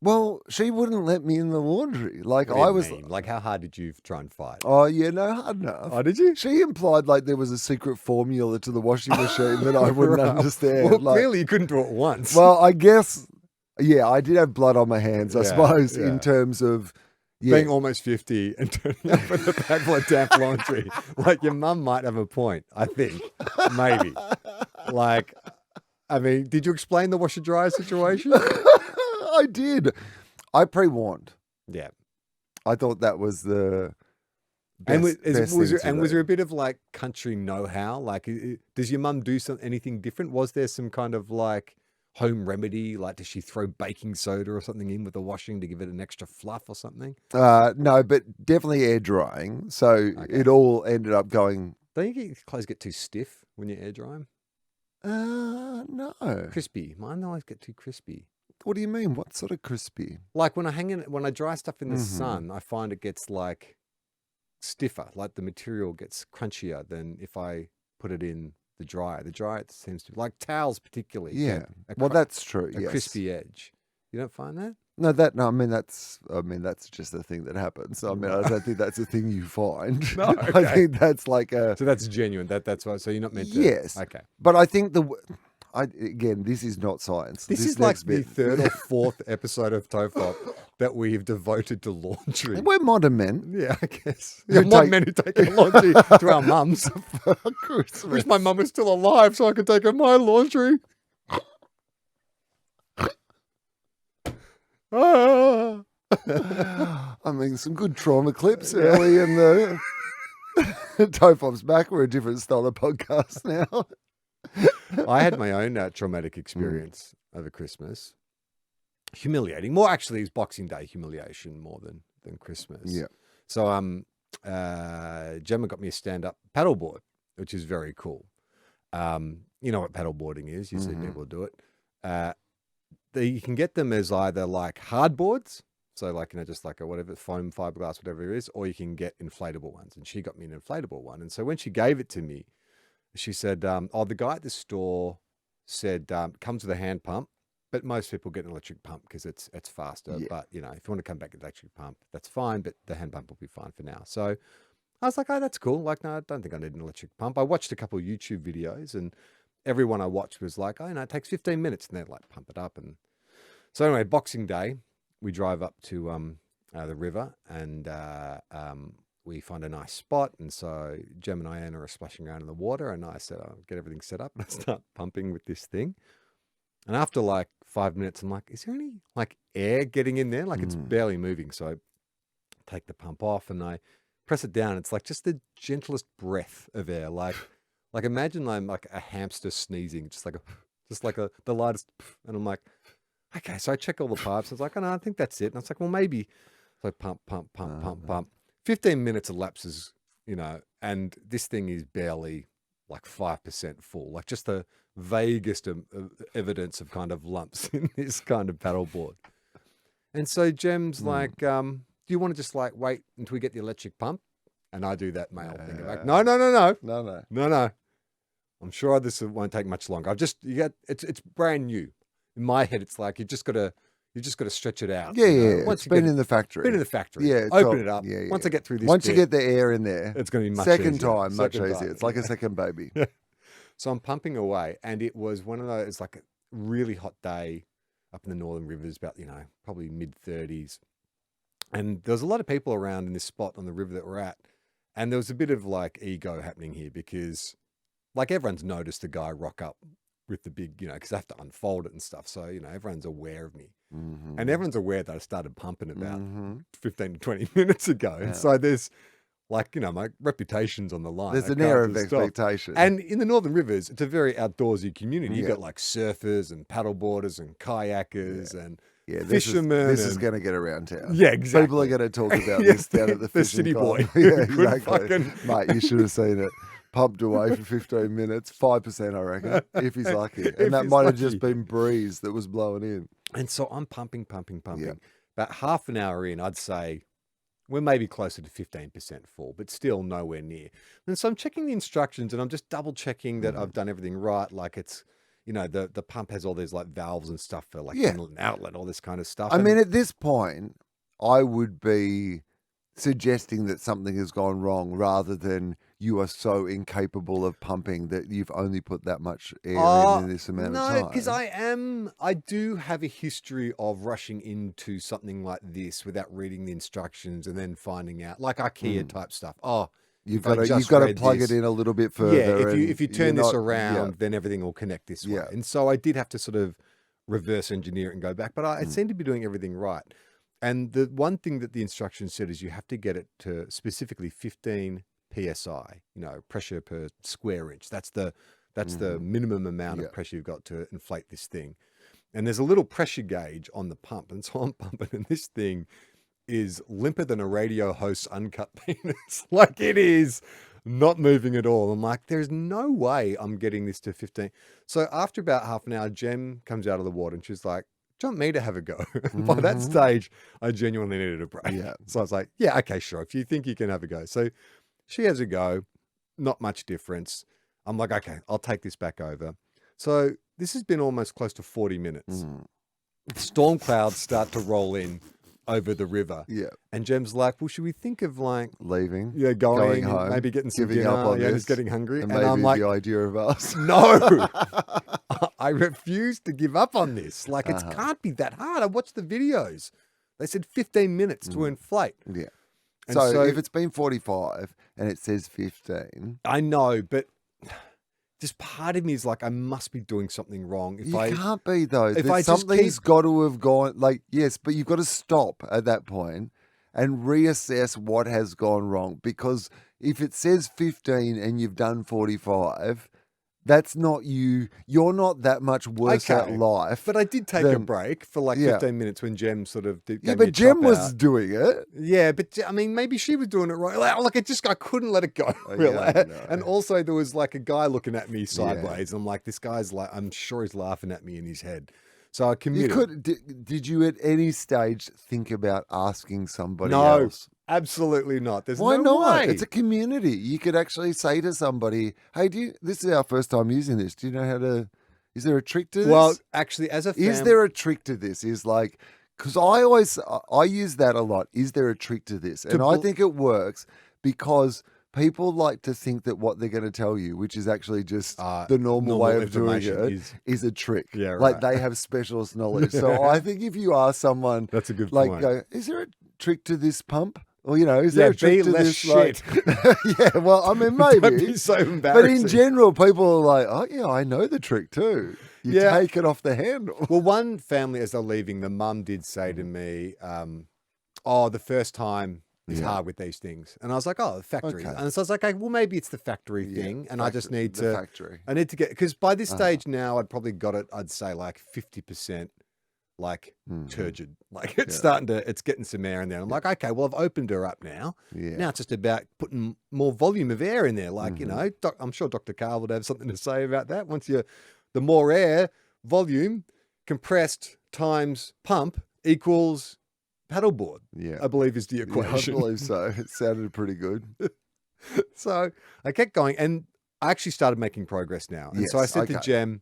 Speaker 2: Well, she wouldn't let me in the laundry. Like,
Speaker 1: What do you
Speaker 2: I was,
Speaker 1: mean? Like, how hard did you try and fight?
Speaker 2: oh, yeah, no, hard enough.
Speaker 1: Oh, did you?
Speaker 2: She implied like there was a secret formula to the washing machine that I wouldn't
Speaker 1: Right.
Speaker 2: understand.
Speaker 1: Well,
Speaker 2: like,
Speaker 1: clearly you couldn't do it once.
Speaker 2: well, I guess, yeah, I did have blood on my hands, I
Speaker 1: Yeah,
Speaker 2: suppose,
Speaker 1: yeah.
Speaker 2: in terms of, yeah,
Speaker 1: Being almost 50 and turning up with a bag full of damp laundry. Like, your mum might have a point, I think. Maybe. Like, I mean, did you explain the washer dryer situation?
Speaker 2: I did. I pre-warned.
Speaker 1: Yeah.
Speaker 2: I thought that was the
Speaker 1: And
Speaker 2: best, best
Speaker 1: was
Speaker 2: thing to
Speaker 1: there
Speaker 2: do.
Speaker 1: a bit of like country know-how? Like, does your mum do anything different? Was there some kind of like home remedy? Like, does she throw baking soda or something in with the washing to give it an extra fluff or something?
Speaker 2: No, but definitely air drying. So it all ended up going,
Speaker 1: Don't you get your clothes get too stiff when you air dry them?
Speaker 2: no.
Speaker 1: Crispy. Mine always get too crispy.
Speaker 2: What do you mean? What sort of crispy?
Speaker 1: Like when I dry stuff in the
Speaker 2: Mhm.
Speaker 1: sun, I find it gets like stiffer. Like the material gets crunchier than if I put it in the dryer. The dryer seems to like towels particularly.
Speaker 2: Yeah.
Speaker 1: get a
Speaker 2: Well,
Speaker 1: cr-
Speaker 2: that's true.
Speaker 1: a
Speaker 2: Yes.
Speaker 1: crispy edge. You don't find that?
Speaker 2: No, I mean that's just a thing that happens. I mean, I don't think that's a thing you find.
Speaker 1: No,
Speaker 2: I
Speaker 1: okay.
Speaker 2: think that's like a
Speaker 1: So that's genuine. That's why. So you're not meant to.
Speaker 2: yes.
Speaker 1: Okay.
Speaker 2: But I think again, this is not science.
Speaker 1: This is like
Speaker 2: next
Speaker 1: the
Speaker 2: bit.
Speaker 1: third or fourth episode of Tofop that we've devoted to laundry.
Speaker 2: We're modern men.
Speaker 1: Yeah, I guess.
Speaker 2: You
Speaker 1: Yeah,
Speaker 2: take-
Speaker 1: men who take our laundry to our mums.
Speaker 2: For Christmas.
Speaker 1: Wish my mum was still alive so I could take her my laundry. Ah.
Speaker 2: I mean, some good trauma clips early in the Tofop's back. We're a different style of podcast now.
Speaker 1: I had my own traumatic experience over Christmas. Humiliating. More actually, it's Boxing Day humiliation more than Christmas.
Speaker 2: Yeah.
Speaker 1: So Gemma got me a stand-up paddleboard, which is very cool. You know what paddleboarding is. You see people do it. You can get them as either like hardboards, so like, you know, just like a whatever, foam, fiberglass, whatever it is, or you can get inflatable ones. And she got me an inflatable one. And so when she gave it to me, she said, the guy at the store said, comes with a hand pump, but most people get an electric pump because it's faster.
Speaker 2: Yeah.
Speaker 1: But, you know, if you want to come back with an electric pump, that's fine, but the hand pump will be fine for now. So I was like, oh, that's cool. Like, no, I don't think I need an electric pump. I watched a couple of YouTube videos and everyone I watched was like, oh, no, it takes 15 minutes. And they'd like pump it up. And so anyway, Boxing Day, we drive up to the river and we find a nice spot. And so Gem and Iana are splashing around in the water. And I said, I'll get everything set up. And I start pumping with this thing. And after like 5 minutes, I'm like, is there any like air getting in there? Like it's barely moving. So I take the pump off and I press it down. It's like just the gentlest breath of air. Like imagine I'm like a hamster sneezing, just like the lightest. And I'm like, okay. So I check all the pipes. I was like, oh no, I think that's it. And I was like, well, maybe. So pump. 15 minutes elapses, you know, and this thing is barely like 5% full, like just the vaguest of evidence of kind of lumps in this kind of paddleboard. And so Gem's like, do you want to just like wait until we get the electric pump? And I do that male thing. I'm like, no. I'm sure this won't take much longer. It's brand new. In my head, it's like you just got to stretch it out.
Speaker 2: Yeah,
Speaker 1: you know?
Speaker 2: yeah.
Speaker 1: Once
Speaker 2: It's been in the factory.
Speaker 1: Been in the factory.
Speaker 2: Yeah,
Speaker 1: Open it up.
Speaker 2: Yeah, yeah.
Speaker 1: Once I get through this
Speaker 2: Once you
Speaker 1: bit,
Speaker 2: get the air in there,
Speaker 1: it's going to be much
Speaker 2: second
Speaker 1: easier.
Speaker 2: time, much
Speaker 1: Second
Speaker 2: easier.
Speaker 1: time.
Speaker 2: It's like a second baby.
Speaker 1: So I'm pumping away, and it was one of those like a really hot day up in the Northern Rivers, about, you know, probably mid-30s. And there was a lot of people around in this spot on the river that we're at. And there was a bit of like ego happening here because like everyone's noticed the guy rock up with the big, you know, because I have to unfold it and stuff. So, you know, everyone's aware of me. And everyone's aware that I started pumping about 15 to 20 minutes ago. And so there's like, you know, my reputation's on the line.
Speaker 2: There's
Speaker 1: I
Speaker 2: an
Speaker 1: can't
Speaker 2: air of
Speaker 1: just stop.
Speaker 2: expectation.
Speaker 1: And in the Northern Rivers, it's a very outdoorsy community. You've
Speaker 2: Yeah.
Speaker 1: got like surfers and paddleboarders and kayakers and
Speaker 2: yeah,
Speaker 1: fishermen.
Speaker 2: This is
Speaker 1: and-
Speaker 2: going to get around town.
Speaker 1: Yeah, exactly.
Speaker 2: People are going to talk about
Speaker 1: Yeah,
Speaker 2: this down at the fishing
Speaker 1: city
Speaker 2: club.
Speaker 1: boy.
Speaker 2: Yeah,
Speaker 1: Good
Speaker 2: exactly.
Speaker 1: fucking-
Speaker 2: Mate, you should have seen it. Pumped away for 15 minutes, 5%, I reckon, if he's lucky. And that
Speaker 1: he's
Speaker 2: might have
Speaker 1: lucky.
Speaker 2: just been breeze that was blowing in.
Speaker 1: And so I'm pumping.
Speaker 2: Yeah.
Speaker 1: About half an hour in, I'd say we're maybe closer to 15% full, but still nowhere near. And so I'm checking the instructions and I'm just double checking that I've done everything right. Like it's, you know, the pump has all these like valves and stuff for like inlet and outlet, all this kind of stuff.
Speaker 2: I
Speaker 1: And-
Speaker 2: mean, at this point, I would be suggesting that something has gone wrong rather than you are so incapable of pumping that you've only put that much air in this amount of time.
Speaker 1: No, because I do have a history of rushing into something like this without reading the instructions and then finding out, like IKEA type stuff. Oh,
Speaker 2: You've
Speaker 1: if I
Speaker 2: got to
Speaker 1: just
Speaker 2: plug
Speaker 1: read
Speaker 2: it
Speaker 1: this-
Speaker 2: in a little bit further.
Speaker 1: Yeah,
Speaker 2: and
Speaker 1: if you
Speaker 2: you're
Speaker 1: turn this
Speaker 2: not-
Speaker 1: around, then everything will connect this way.
Speaker 2: Yeah.
Speaker 1: And so I did have to sort of reverse engineer it and go back, but I seem to be doing everything right. And the one thing that the instructions said is you have to get it to specifically 15 psi, you know, pressure per square inch. That's the minimum amount of pressure you've got to inflate this thing. And there's a little pressure gauge on the pump, and so I'm pumping, and this thing is limper than a radio host's uncut penis. Like it is not moving at all. I'm like, there's no way I'm getting this to 15. So after about half an hour, Gem comes out of the water and she's like, do you want me to have a go? And by that stage, I genuinely needed a break.
Speaker 2: Yeah.
Speaker 1: So I was like, yeah, okay, sure. If you think you can have a go. So she has a go, not much difference. I'm like, okay, I'll take this back over. So this has been almost close to 40 minutes. storm clouds start to roll in over the river.
Speaker 2: Yeah.
Speaker 1: And Jem's like, well, should we think of like,
Speaker 2: Leaving.
Speaker 1: going and
Speaker 2: home.
Speaker 1: maybe getting some
Speaker 2: giving
Speaker 1: dinner?
Speaker 2: up on
Speaker 1: Yeah,
Speaker 2: this.
Speaker 1: just getting hungry.
Speaker 2: And
Speaker 1: And
Speaker 2: maybe
Speaker 1: I'm like,
Speaker 2: the idea of us.
Speaker 1: no, I refuse to give up on this. Like, it
Speaker 2: Uh-huh.
Speaker 1: can't be that hard. I watched the videos. They said 15 minutes to inflate.
Speaker 2: Yeah.
Speaker 1: And
Speaker 2: So if it's been 45 and it says 15,
Speaker 1: I know, but just part of me is like, I must be doing something wrong. If
Speaker 2: you
Speaker 1: I
Speaker 2: can't be though.
Speaker 1: if I just
Speaker 2: Something's got to have gone. Like yes, but you've got to stop at that point and reassess what has gone wrong. Because if it says 15 and you've done 45, that's not you. You're not that much worse
Speaker 1: Okay.
Speaker 2: at life.
Speaker 1: But I did take a
Speaker 2: Then-
Speaker 1: break for like
Speaker 2: Yeah.
Speaker 1: 15 minutes when Jem sort of did.
Speaker 2: yeah,
Speaker 1: gave me a
Speaker 2: but Jem
Speaker 1: chop
Speaker 2: was
Speaker 1: out.
Speaker 2: doing it.
Speaker 1: Yeah, but I mean, maybe she was doing it right. Like I couldn't let it go.
Speaker 2: Oh,
Speaker 1: Really.
Speaker 2: yeah, I know.
Speaker 1: And also, there was like a guy looking at me sideways. And I'm like, this guy's like, I'm sure he's laughing at me in his head. So I
Speaker 2: You
Speaker 1: committed.
Speaker 2: could. Did you at any stage think about asking somebody
Speaker 1: No.
Speaker 2: else?
Speaker 1: Absolutely not. There's
Speaker 2: Why
Speaker 1: no
Speaker 2: not?
Speaker 1: way.
Speaker 2: It's a community. You could actually say to somebody, "Hey, this is our first time using this. Do you know how to? Is there a trick to this?
Speaker 1: Well, actually, as a family,
Speaker 2: is there a trick to this? Is like, because I use that a lot. Is there a trick to this? And I
Speaker 1: bel-
Speaker 2: think it works because people like to think that what they're going to tell you, which is actually just the normal way of doing
Speaker 1: information
Speaker 2: it, is a trick.
Speaker 1: Yeah,
Speaker 2: Like
Speaker 1: right.
Speaker 2: they have specialist knowledge. So I think if you ask someone,
Speaker 1: That's a good
Speaker 2: like,
Speaker 1: point.
Speaker 2: go, is there a trick to this pump? Or, is
Speaker 1: Yeah,
Speaker 2: there a trick
Speaker 1: be
Speaker 2: to
Speaker 1: less
Speaker 2: this?
Speaker 1: shit.
Speaker 2: Yeah, well, I mean,
Speaker 1: Don't
Speaker 2: maybe.
Speaker 1: be so
Speaker 2: But
Speaker 1: embarrassing.
Speaker 2: in general, people are like, oh, yeah, I know the trick too. You
Speaker 1: Yeah.
Speaker 2: take it off the handle.
Speaker 1: Well, one family, as they're leaving, the mum did say to me, "Oh, the first time is
Speaker 2: Yeah.
Speaker 1: hard with these things," and I was like, "Oh, the factory."
Speaker 2: Okay.
Speaker 1: And so I was like, "Okay, well, maybe it's the factory
Speaker 2: Yeah,
Speaker 1: thing, and I just need
Speaker 2: the
Speaker 1: to,
Speaker 2: factory.
Speaker 1: I need to get because by this
Speaker 2: Uh-huh.
Speaker 1: stage now, I'd probably got it. I'd say like 50%, like
Speaker 2: Mhm.
Speaker 1: turgid. Like it's
Speaker 2: Yeah.
Speaker 1: starting to, it's getting some air in there. I'm like, okay, well, I've opened her up now.
Speaker 2: Yeah.
Speaker 1: Now it's just about putting more volume of air in there. Like, you
Speaker 2: Mhm.
Speaker 1: know, I'm sure Dr. Carl would have something to say about that. The more air, volume, compressed times pump equals paddleboard,
Speaker 2: Yeah.
Speaker 1: I believe is the
Speaker 2: Yeah, I
Speaker 1: equation.
Speaker 2: believe so. It sounded pretty good.
Speaker 1: So I kept going and I actually started making progress now. And so I
Speaker 2: Yes,
Speaker 1: said to
Speaker 2: okay.
Speaker 1: Jem,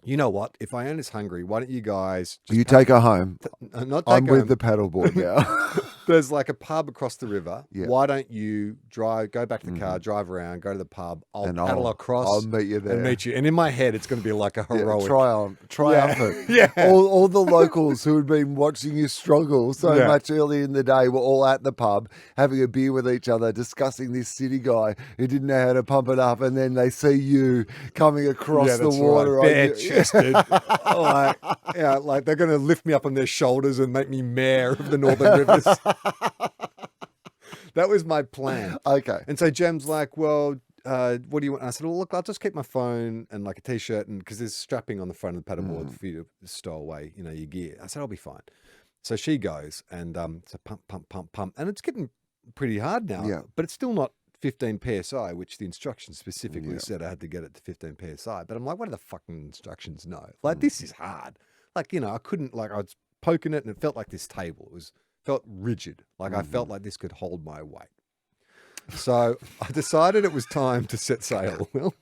Speaker 1: you know what? If Iona's hungry, why don't you guys just
Speaker 2: You take her home.
Speaker 1: not take
Speaker 2: I'm
Speaker 1: her
Speaker 2: with
Speaker 1: home.
Speaker 2: the paddleboard now.
Speaker 1: There's like a pub across the river.
Speaker 2: Yeah.
Speaker 1: Why don't you go back to the car, drive around, go to the pub. I'll
Speaker 2: And
Speaker 1: paddle across
Speaker 2: I'll meet you there.
Speaker 1: and meet you. And in my head, it's going to be like a
Speaker 2: Yeah,
Speaker 1: heroic.
Speaker 2: triumphant.
Speaker 1: Yeah.
Speaker 2: All the locals who had been watching you struggle so
Speaker 1: Yeah.
Speaker 2: much early in the day were all at the pub having a beer with each other, discussing this city guy who didn't know how to pump it up, and then they see you coming across
Speaker 1: Yeah,
Speaker 2: the
Speaker 1: that's
Speaker 2: water.
Speaker 1: right.
Speaker 2: on you-
Speaker 1: Bare chested. like they're going to lift me up on their shoulders and make me mayor of the Northern Rivers. That was my plan.
Speaker 2: Okay.
Speaker 1: And so Jem's like, well, what do you want? And I said, well, look, I'll just keep my phone and like a t-shirt, and because there's strapping on the front of the paddleboard for you to stow away, your gear. I said, I'll be fine. So she goes and so pump, pump, pump, pump, and it's getting pretty hard now.
Speaker 2: Yeah.
Speaker 1: But it's still not 15 psi, which the instructions specifically
Speaker 2: Yeah.
Speaker 1: said I had to get it to 15 psi. But I'm like, what do the fucking instructions know? Like, this is hard. Like, I couldn't, like, I was poking it and it felt like this table. Felt rigid. Like I felt like this could hold my weight. So I decided it was time to set sail. Well,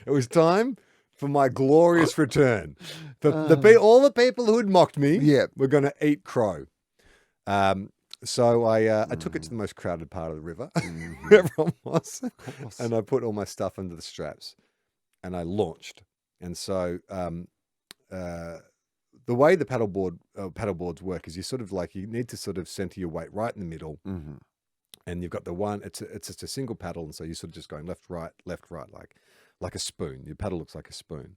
Speaker 1: it was time for my glorious return. All the people who had mocked me
Speaker 2: Yeah.
Speaker 1: were going to eat crow. So I took it to the most crowded part of the river, where everyone was, and I put all my stuff under the straps, and I launched. And so the way the paddleboards work is you need to sort of center your weight right in the middle, and you've got the one. It's just a single paddle, and so you're sort of just going left, right, like a spoon. Your paddle looks like a spoon.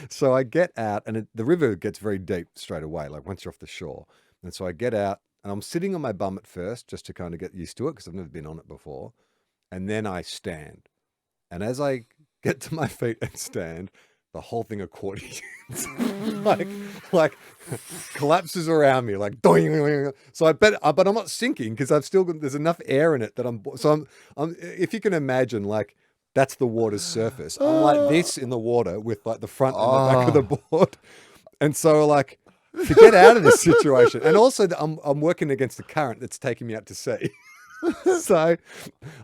Speaker 1: So I get out, and the river gets very deep straight away, like once you're off the shore. And so I get out, and I'm sitting on my bum at first, just to kind of get used to it, because I've never been on it before. And then I stand. And as I get to my feet and stand, the whole thing accordions, like collapses around me, like doing. So but I'm not sinking because there's enough air in it that I'm if you can imagine, like, that's the water's surface. I'm like this in the water with like the front and the back of the board. And so like to get out of this situation, and also I'm working against the current that's taking me out to sea. So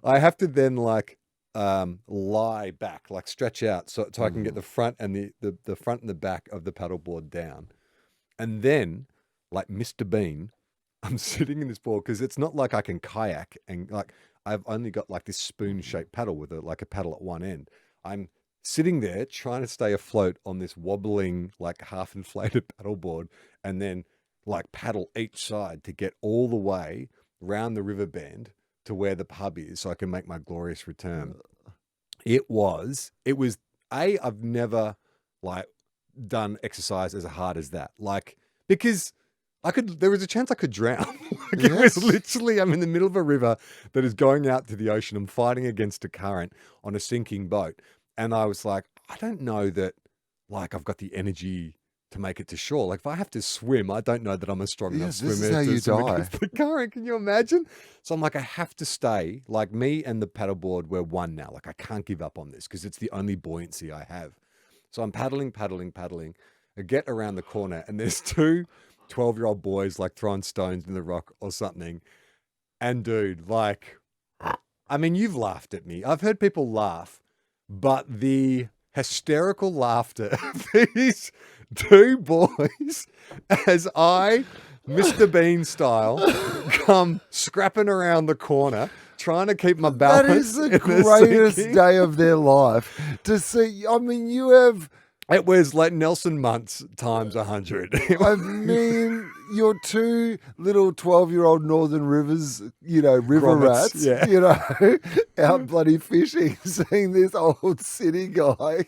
Speaker 1: I have to then like lie back, like stretch out, so I can get the front and the front and the back of the paddleboard down, and then like Mr. Bean, I'm sitting in this board because it's not like I can kayak and like I've only got like this spoon-shaped paddle with like a paddle at one end. I'm sitting there trying to stay afloat on this wobbling, like half-inflated paddleboard, and then like paddle each side to get all the way round the river bend to where the pub is so I can make my glorious return. I've never like done exercise as hard as that. Like, because there was a chance I could drown. Like, it was literally, I'm in the middle of a river that is going out to the ocean. I'm fighting against a current on a sinking boat. And I was like, I don't know that like I've got the energy to make it to shore. Like if I have to swim, I don't know that I'm a strong enough swimmer.
Speaker 2: This is how you die.
Speaker 1: Against the current. Can you imagine? So I'm like, I have to stay. Like me and the paddleboard, we're one now. Like I can't give up on this because it's the only buoyancy I have. So I'm paddling. I get around the corner and there's two 12-year-old boys like throwing stones in the rock or something. And dude, like, I mean, you've laughed at me. I've heard people laugh, but the hysterical laughter of these two boys as I, Mr. Bean style, come scrapping around the corner, trying to keep my balance.
Speaker 2: That is the greatest day of their life to see. I mean, you have...
Speaker 1: It was like Nelson Muntz times 100.
Speaker 2: I mean, your two little 12-year-old Northern Rivers, river
Speaker 1: Grommets,
Speaker 2: rats, out bloody fishing, seeing this old city guy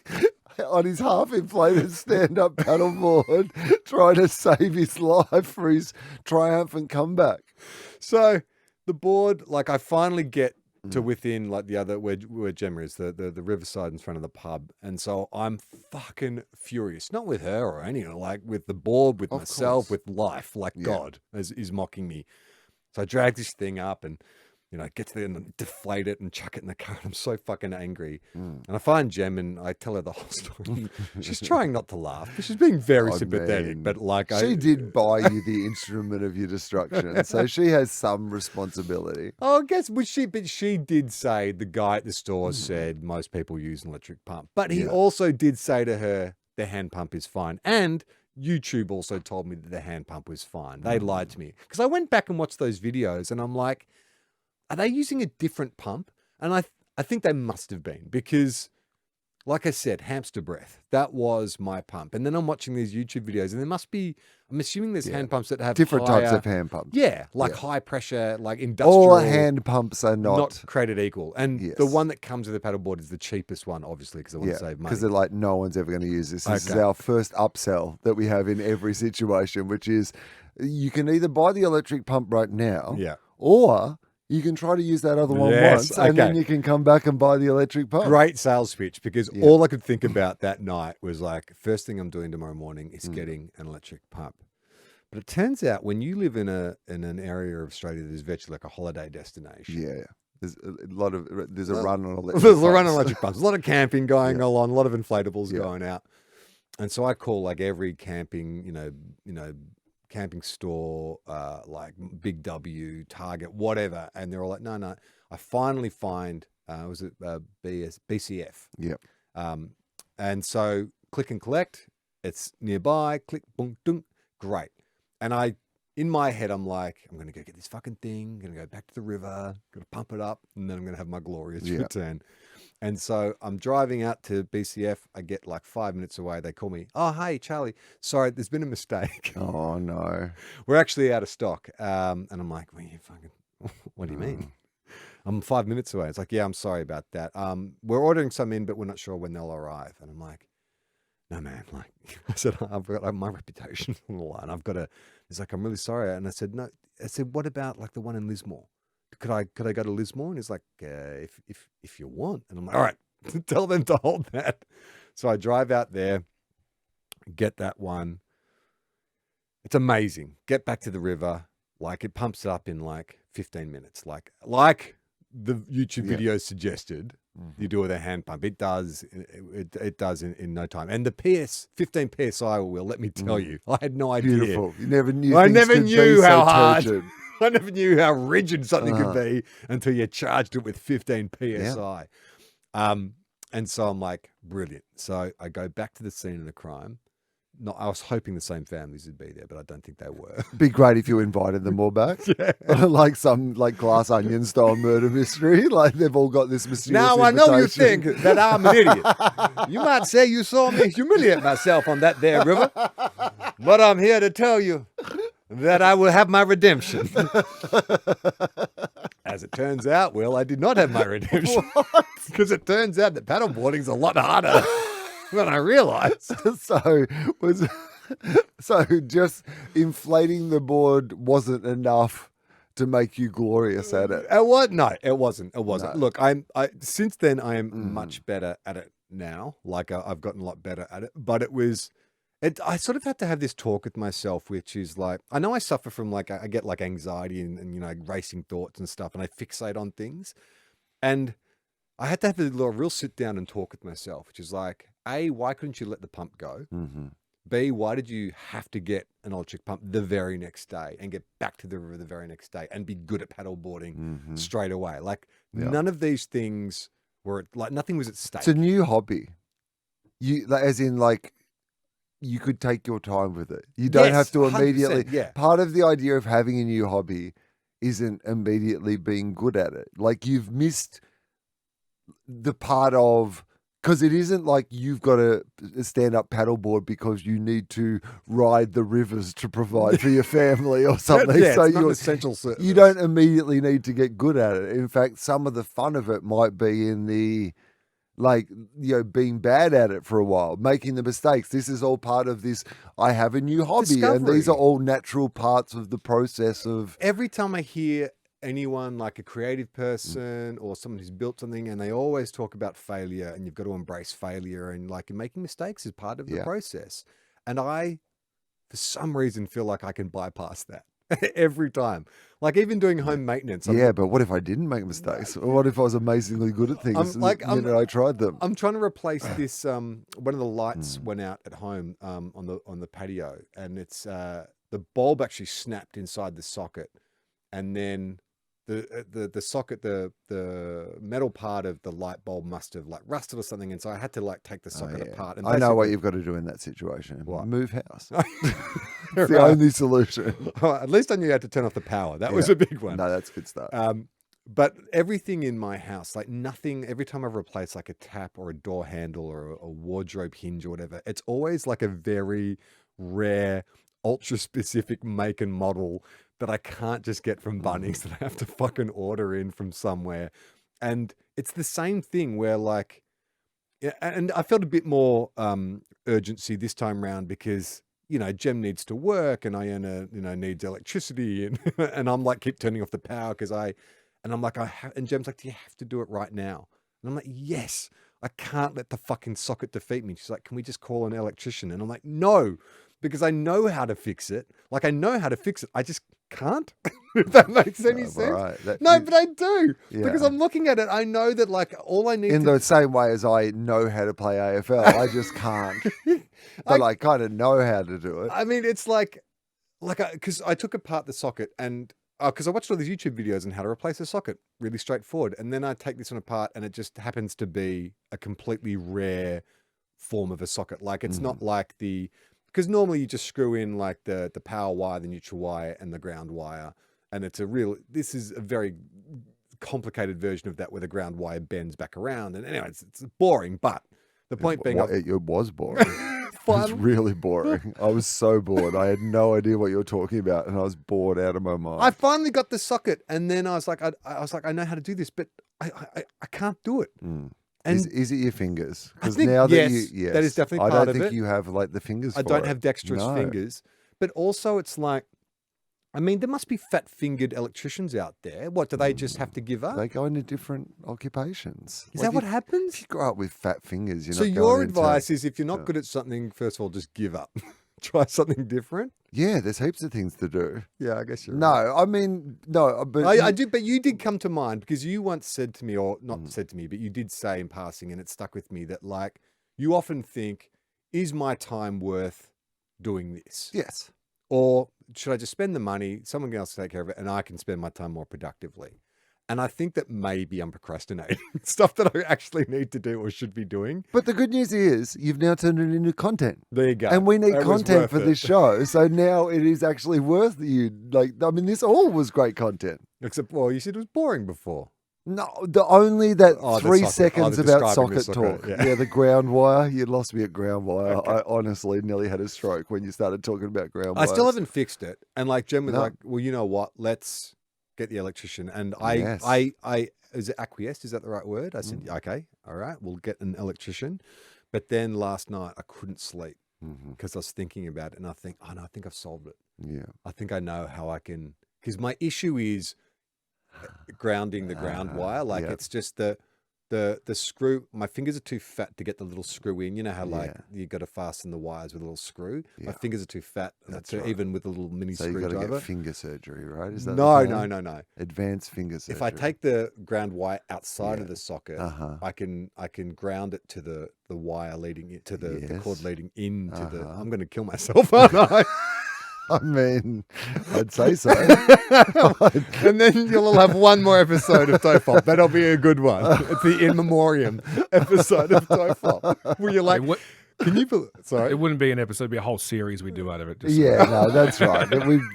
Speaker 2: on his half-inflated stand-up paddleboard trying to save his life for his triumphant comeback.
Speaker 1: So the board, like I finally get to within like the other where Gemma is, the riverside in front of the pub, and so I'm fucking furious, not with her or anything, like with the board, with myself, with life, like God is mocking me. So I drag this thing up and get to there and deflate it and chuck it in the car. I'm so fucking angry. And I find Gem and I tell her the whole story. She's trying not to laugh, but she's being very sympathetic. But like,
Speaker 2: she did buy you the instrument of your destruction, so she has some responsibility.
Speaker 1: Oh, I guess but she did say the guy at the store said most people use an electric pump, but he also did say to her the hand pump is fine. And YouTube also told me that the hand pump was fine. They lied to me because I went back and watched those videos, and I'm like, are they using a different pump? And I think they must have been because, like I said, hamster breath, that was my pump. And then I'm watching these YouTube videos and there must be, I'm assuming there's hand pumps that have
Speaker 2: different types of hand pumps.
Speaker 1: Yeah, like high pressure, like industrial.
Speaker 2: All hand pumps are not
Speaker 1: created equal. And the one that comes with the paddleboard is the cheapest one, obviously, because I want to save money.
Speaker 2: Because they're like, no one's ever going to use this. This is our first upsell that we have in every situation, which is you can either buy the electric pump right now, or you can try to use that other one once, and then you can come back and buy the electric pump.
Speaker 1: Great sales pitch, because all I could think about that night was like, first thing I'm doing tomorrow morning is getting an electric pump. But it turns out when you live in an area of Australia that is virtually like a holiday destination.
Speaker 2: There's a run on electric pumps.
Speaker 1: There's a run on electric pumps. A lot of camping going on, a lot of inflatables going out. And so I call like every camping, camping store, like Big W, Target, whatever, and they're all like, no. I finally find was it BCF?
Speaker 2: Yep.
Speaker 1: And so click and collect. It's nearby. Click, boom, dunk. Great. And in my head, I'm like, I'm gonna go get this fucking thing. I'm gonna go back to the river. Gonna pump it up, and then I'm gonna have my glorious return. And so I'm driving out to BCF. I get like 5 minutes away. They call me. Oh, hey, Charlie. Sorry, there's been a mistake.
Speaker 2: Oh, no.
Speaker 1: We're actually out of stock. And I'm like, what do you mean? I'm 5 minutes away. It's like, yeah, I'm sorry about that. We're ordering some in, but we're not sure when they'll arrive. And I'm like, no, man. Like I said, I've got my reputation on the line. He's like, I'm really sorry. And I said, no. I said, what about like the one in Lismore? Could I go to Lismore? And he's like, if you want. And I'm like, all right, tell them to hold that. So I drive out there, get that one. It's amazing. Get back to the river. Like it pumps it up in like 15 minutes. Like the YouTube video suggested, you do with a hand pump. It does. It does in no time. And the 15 PSI wheel, let me tell you, I had no idea.
Speaker 2: Beautiful. You never knew.
Speaker 1: I never knew how hard. I never knew how rigid something could be until you charged it with 15 PSI. And so I'm like, brilliant. So I go back to the scene of the crime. No, I was hoping the same families would be there, but I don't think they were.
Speaker 2: Be great if you invited them all back.
Speaker 1: Yeah.
Speaker 2: Like some like Glass Onion style murder mystery. Like they've all got this mysterious
Speaker 1: Now I know you
Speaker 2: invitation.
Speaker 1: think that I'm an idiot. You might say you saw me humiliate myself on that there river, but I'm here to tell you that I will have my redemption. As it turns out, Will, I did not have my redemption. Because it turns out that paddleboarding's a lot harder than I realized.
Speaker 2: So just inflating the board wasn't enough to make you glorious at it.
Speaker 1: It was no, it wasn't. It wasn't.
Speaker 2: No.
Speaker 1: Look, since then I am much better at it now. Like I've gotten a lot better at it. But it was, I sort of had to have this talk with myself, which is like, I know I suffer from like I get like anxiety and you know racing thoughts and stuff, and I fixate on things, and I had to have a real sit down and talk with myself, which is like, A, why couldn't you let the pump go?
Speaker 2: Mm-hmm.
Speaker 1: B, why did you have to get an electric pump the very next day and get back to the river the very next day and be good at paddleboarding straight away? Like none of these things were like, nothing was at stake.
Speaker 2: It's a new hobby. You as in like you could take your time with it. You don't have to
Speaker 1: 100%,
Speaker 2: immediately.
Speaker 1: yeah.
Speaker 2: Part of the idea of having a new hobby isn't immediately being good at it. Like you've missed the part of, because it isn't like you've got a stand-up paddleboard because you need to ride the rivers to provide for your family or something.
Speaker 1: Yeah,
Speaker 2: so
Speaker 1: it's not an
Speaker 2: you
Speaker 1: essential service.
Speaker 2: you don't immediately need to get good at it. In fact, some of the fun of it might be in the, like, you know, being bad at it for a while, making the mistakes. This is all part of this. I have a new hobby, and these are
Speaker 1: Discovery.
Speaker 2: all natural parts of the process of.
Speaker 1: Every time I hear anyone like a creative person or someone who's built something, and they always talk about failure, and you've got to embrace failure, and like making mistakes is part of the process. And I, for some reason, feel like I can bypass that every time. Like even doing home maintenance.
Speaker 2: Yeah, but what if I didn't make mistakes? Or what if I was amazingly good at things? I tried them.
Speaker 1: I'm trying to replace this. One of the lights went out at home on the patio, and it's the bulb actually snapped inside the socket, and then the socket, the metal part of the light bulb must have like rusted or something, and so I had to like take the socket apart. And
Speaker 2: I know what you've got to do in that situation.
Speaker 1: What?
Speaker 2: Move house. It's the only solution.
Speaker 1: At least I knew how to turn off the power. That was a big one.
Speaker 2: No, that's good stuff.
Speaker 1: But everything in my house, like nothing, every time I've replaced like a tap or a door handle or a wardrobe hinge or whatever, it's always like a very rare, ultra specific make and model that I can't just get from Bunnings, that I have to fucking order in from somewhere. And it's the same thing where like, yeah, and I felt a bit more urgency this time round because, you know, Jem needs to work and Iona, you know, needs electricity, and and I'm like, keep turning off the power because I'm like, and Jem's like, do you have to do it right now? And I'm like, yes, I can't let the fucking socket defeat me. She's like, can we just call an electrician? And I'm like, no, because I know how to fix it. Like I know how to fix it. I just can't, if that makes any sense.
Speaker 2: Right.
Speaker 1: But I do, because I'm looking at it. I know that like all I need
Speaker 2: in the same way as I know how to play AFL, I just can't. But I kind of know how to do it.
Speaker 1: I mean, it's like, because I took apart the socket and because I watched all these YouTube videos on how to replace a socket, really straightforward. And then I take this one apart and it just happens to be a completely rare form of a socket. Like it's not like because normally you just screw in like the power wire, the neutral wire, and the ground wire. And this is a very complicated version of that where the ground wire bends back around. And anyway, it's boring, but the point being...
Speaker 2: It was boring. It was really boring. I was so bored. I had no idea what you were talking about, and I was bored out of my mind.
Speaker 1: I finally got the socket, and then I was like, I know how to do this, but I can't do it.
Speaker 2: And
Speaker 1: And
Speaker 2: is it your fingers?
Speaker 1: I think,
Speaker 2: now
Speaker 1: yes,
Speaker 2: that
Speaker 1: that is definitely part
Speaker 2: I
Speaker 1: of
Speaker 2: don't
Speaker 1: it.
Speaker 2: think you have like the fingers.
Speaker 1: I
Speaker 2: for
Speaker 1: don't
Speaker 2: it.
Speaker 1: have dexterous
Speaker 2: No.
Speaker 1: fingers, but also it's like, I mean, there must be fat-fingered electricians out there. What, do they just have to give up?
Speaker 2: They go into different occupations.
Speaker 1: Is that what happens?
Speaker 2: If you grow up with fat fingers, you're
Speaker 1: So
Speaker 2: not
Speaker 1: your
Speaker 2: going into-
Speaker 1: advice is if you're not good at something, first of all, just give up. Try something different.
Speaker 2: Yeah, there's heaps of things to do.
Speaker 1: Yeah, I guess you're
Speaker 2: No,
Speaker 1: right.
Speaker 2: I mean, no, but
Speaker 1: I do, but you did come to mind because you once said to me, or not said to me, but you did say in passing, and it stuck with me, that like you often think, is my time worth doing this?
Speaker 2: yes.
Speaker 1: Or should I just spend the money, someone else take care of it, and I can spend my time more productively? And I think that maybe I'm procrastinating stuff that I actually need to do or should be doing.
Speaker 2: But the good news is you've now turned it into content.
Speaker 1: There you go.
Speaker 2: And we need
Speaker 1: That was
Speaker 2: content
Speaker 1: worth
Speaker 2: for
Speaker 1: it.
Speaker 2: this show. So now it is actually worth you. Like, I mean, this all was great content.
Speaker 1: Except, well, you said it was boring before.
Speaker 2: No, the only that
Speaker 1: Oh, the
Speaker 2: 3
Speaker 1: socket.
Speaker 2: seconds
Speaker 1: Oh,
Speaker 2: about
Speaker 1: describing the
Speaker 2: socket
Speaker 1: socket,
Speaker 2: talk.
Speaker 1: yeah.
Speaker 2: Yeah, the ground wire. You lost me at ground wire.
Speaker 1: Okay.
Speaker 2: I honestly nearly had a stroke when you started talking about ground
Speaker 1: I
Speaker 2: wires.
Speaker 1: still haven't fixed it. And like Jen was
Speaker 2: No.
Speaker 1: like, well, you know what? Let's get the electrician. And
Speaker 2: Yes.
Speaker 1: I is it acquiesced? Is that the right word? I said,
Speaker 2: Mm.
Speaker 1: okay, all right, we'll get an electrician. But then last night I couldn't sleep
Speaker 2: Mhm.
Speaker 1: because I was thinking about it, and I think, oh no, I think I've solved it.
Speaker 2: Yeah.
Speaker 1: I think I know how I can, because my issue is grounding the ground wire. Like
Speaker 2: yeah.
Speaker 1: it's just the screw. My fingers are too fat to get the little screw in. You know how like
Speaker 2: Yeah.
Speaker 1: you got to fasten the wires with a little screw. My
Speaker 2: Yeah.
Speaker 1: fingers are too fat
Speaker 2: That's
Speaker 1: to
Speaker 2: right.
Speaker 1: even with a little mini
Speaker 2: So you've got to
Speaker 1: screwdriver.
Speaker 2: get finger surgery, right? Is that
Speaker 1: No,
Speaker 2: the
Speaker 1: no,
Speaker 2: plan?
Speaker 1: no, no.
Speaker 2: Advanced finger surgery.
Speaker 1: If I take the ground wire outside
Speaker 2: Yeah.
Speaker 1: of the socket,
Speaker 2: Uh-huh.
Speaker 1: I can ground it to the wire leading it to the cord
Speaker 2: Yes.
Speaker 1: leading into the.
Speaker 2: Uh-huh.
Speaker 1: I'm going to kill myself, aren't I?
Speaker 2: I mean, I'd say so.
Speaker 1: And then you'll have one more episode of Tofop. That'll be a good one. It's the in memoriam episode of Tofop. Where you're like, can you believe? Sorry.
Speaker 3: It wouldn't be an episode; it'd be a whole series we do out of it. Just
Speaker 2: Yeah, no, that's right.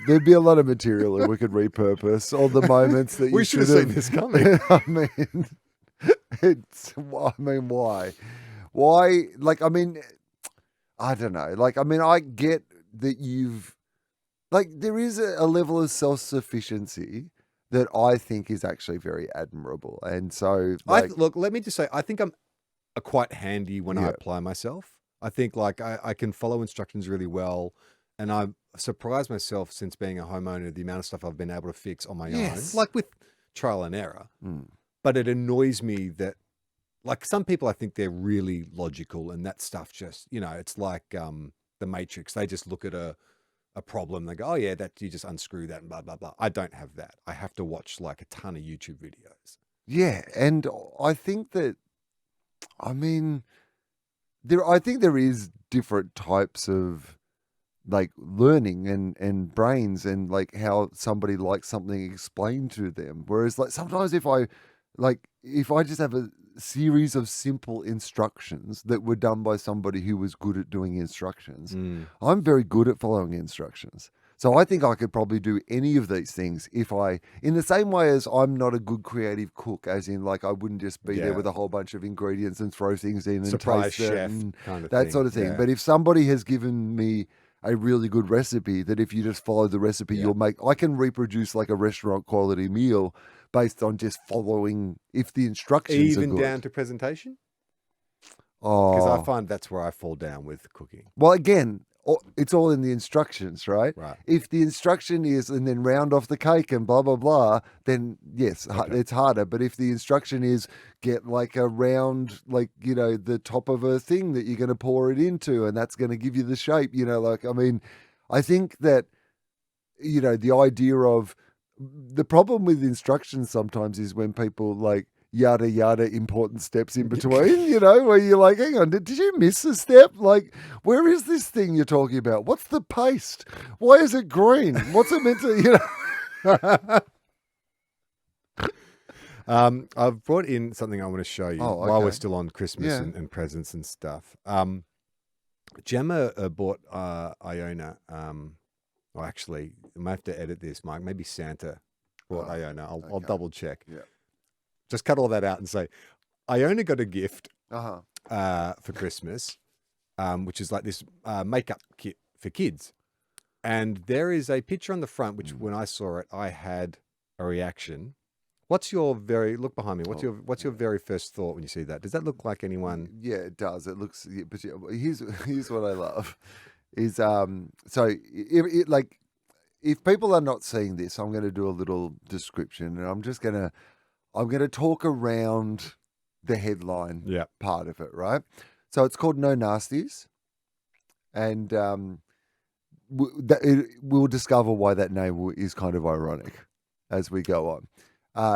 Speaker 2: There'd be a lot of material that we could repurpose. All the moments that you
Speaker 1: We should have seen this coming.
Speaker 2: I mean, why? Why? Like, I mean, I don't know. Like, I mean, I get that there is a level of self-sufficiency that I think is actually very admirable. And so,
Speaker 1: Look, let me just say, I think I'm quite handy when I
Speaker 2: Yeah.
Speaker 1: apply myself. I think like I can follow instructions really well. And I've surprised myself since being a homeowner, the amount of stuff I've been able to fix on my
Speaker 2: Yes.
Speaker 1: own, like with trial and error.
Speaker 2: Mm.
Speaker 1: But it annoys me that, like some people, I think they're really logical and that stuff just, it's like the Matrix. They just look at a problem. They go, oh yeah, that you just unscrew that and blah, blah, blah. I don't have that. I have to watch like a ton of YouTube videos.
Speaker 2: Yeah, and I think that, I mean, I think there is different types of like learning and brains and like how somebody likes something explained to them. Whereas like sometimes if I just have a series of simple instructions that were done by somebody who was good at doing instructions, I'm very good at following instructions. So I think I could probably do any of these things in the same way as I'm not a good creative cook, as in like I wouldn't just be there
Speaker 1: Yeah.
Speaker 2: with a whole bunch of ingredients and throw things in and
Speaker 1: Surprise
Speaker 2: taste it
Speaker 1: chef
Speaker 2: and
Speaker 1: kind of
Speaker 2: that
Speaker 1: thing.
Speaker 2: sort of thing.
Speaker 1: Yeah.
Speaker 2: But if somebody has given me a really good recipe that if you just follow the recipe,
Speaker 1: Yeah.
Speaker 2: I can reproduce like a restaurant quality meal based on just following if the instructions are
Speaker 1: Even
Speaker 2: good.
Speaker 1: down to presentation? Because
Speaker 2: Oh,
Speaker 1: I find that's where I fall down with cooking.
Speaker 2: well, again, it's all in the instructions, right?
Speaker 1: Right.
Speaker 2: If the instruction is and then round off the cake and blah blah blah, then yes,
Speaker 1: Okay.
Speaker 2: it's harder. But if the instruction is get like a round, like the top of a thing that you're going to pour it into, and that's going to give you the shape, like I mean, I think that the idea of the problem with instructions sometimes is when people like yada yada important steps in between, where you're like, hang on, did you miss a step? Like, where is this thing you're talking about? What's the paste? Why is it green? What's it meant to,
Speaker 1: I've brought in something I want to show you
Speaker 2: Oh,
Speaker 1: while we're
Speaker 2: okay.
Speaker 1: still on Christmas
Speaker 2: Yeah.
Speaker 1: and presents and stuff. Gemma bought Iona. Well, actually, I might have to edit this, Mike. Maybe Santa brought
Speaker 2: Oh,
Speaker 1: Iona. I'll
Speaker 2: okay.
Speaker 1: double check.
Speaker 2: Yeah.
Speaker 1: Just cut all that out and say, Iona got a gift
Speaker 2: uh-huh.
Speaker 1: for Christmas, which is like this makeup kit for kids. And there is a picture on the front, which when I saw it, I had a reaction. Look behind me. What's your very first thought when you see that? Does that look like anyone?
Speaker 2: Yeah, it does. It looks. Yeah, but here's what I love is so if people are not seeing this, I'm going to do a little description, and I'm going to talk around the headline
Speaker 1: Yeah.
Speaker 2: part of it, right? So it's called No Nasties, and we'll discover why that name is kind of ironic as we go on.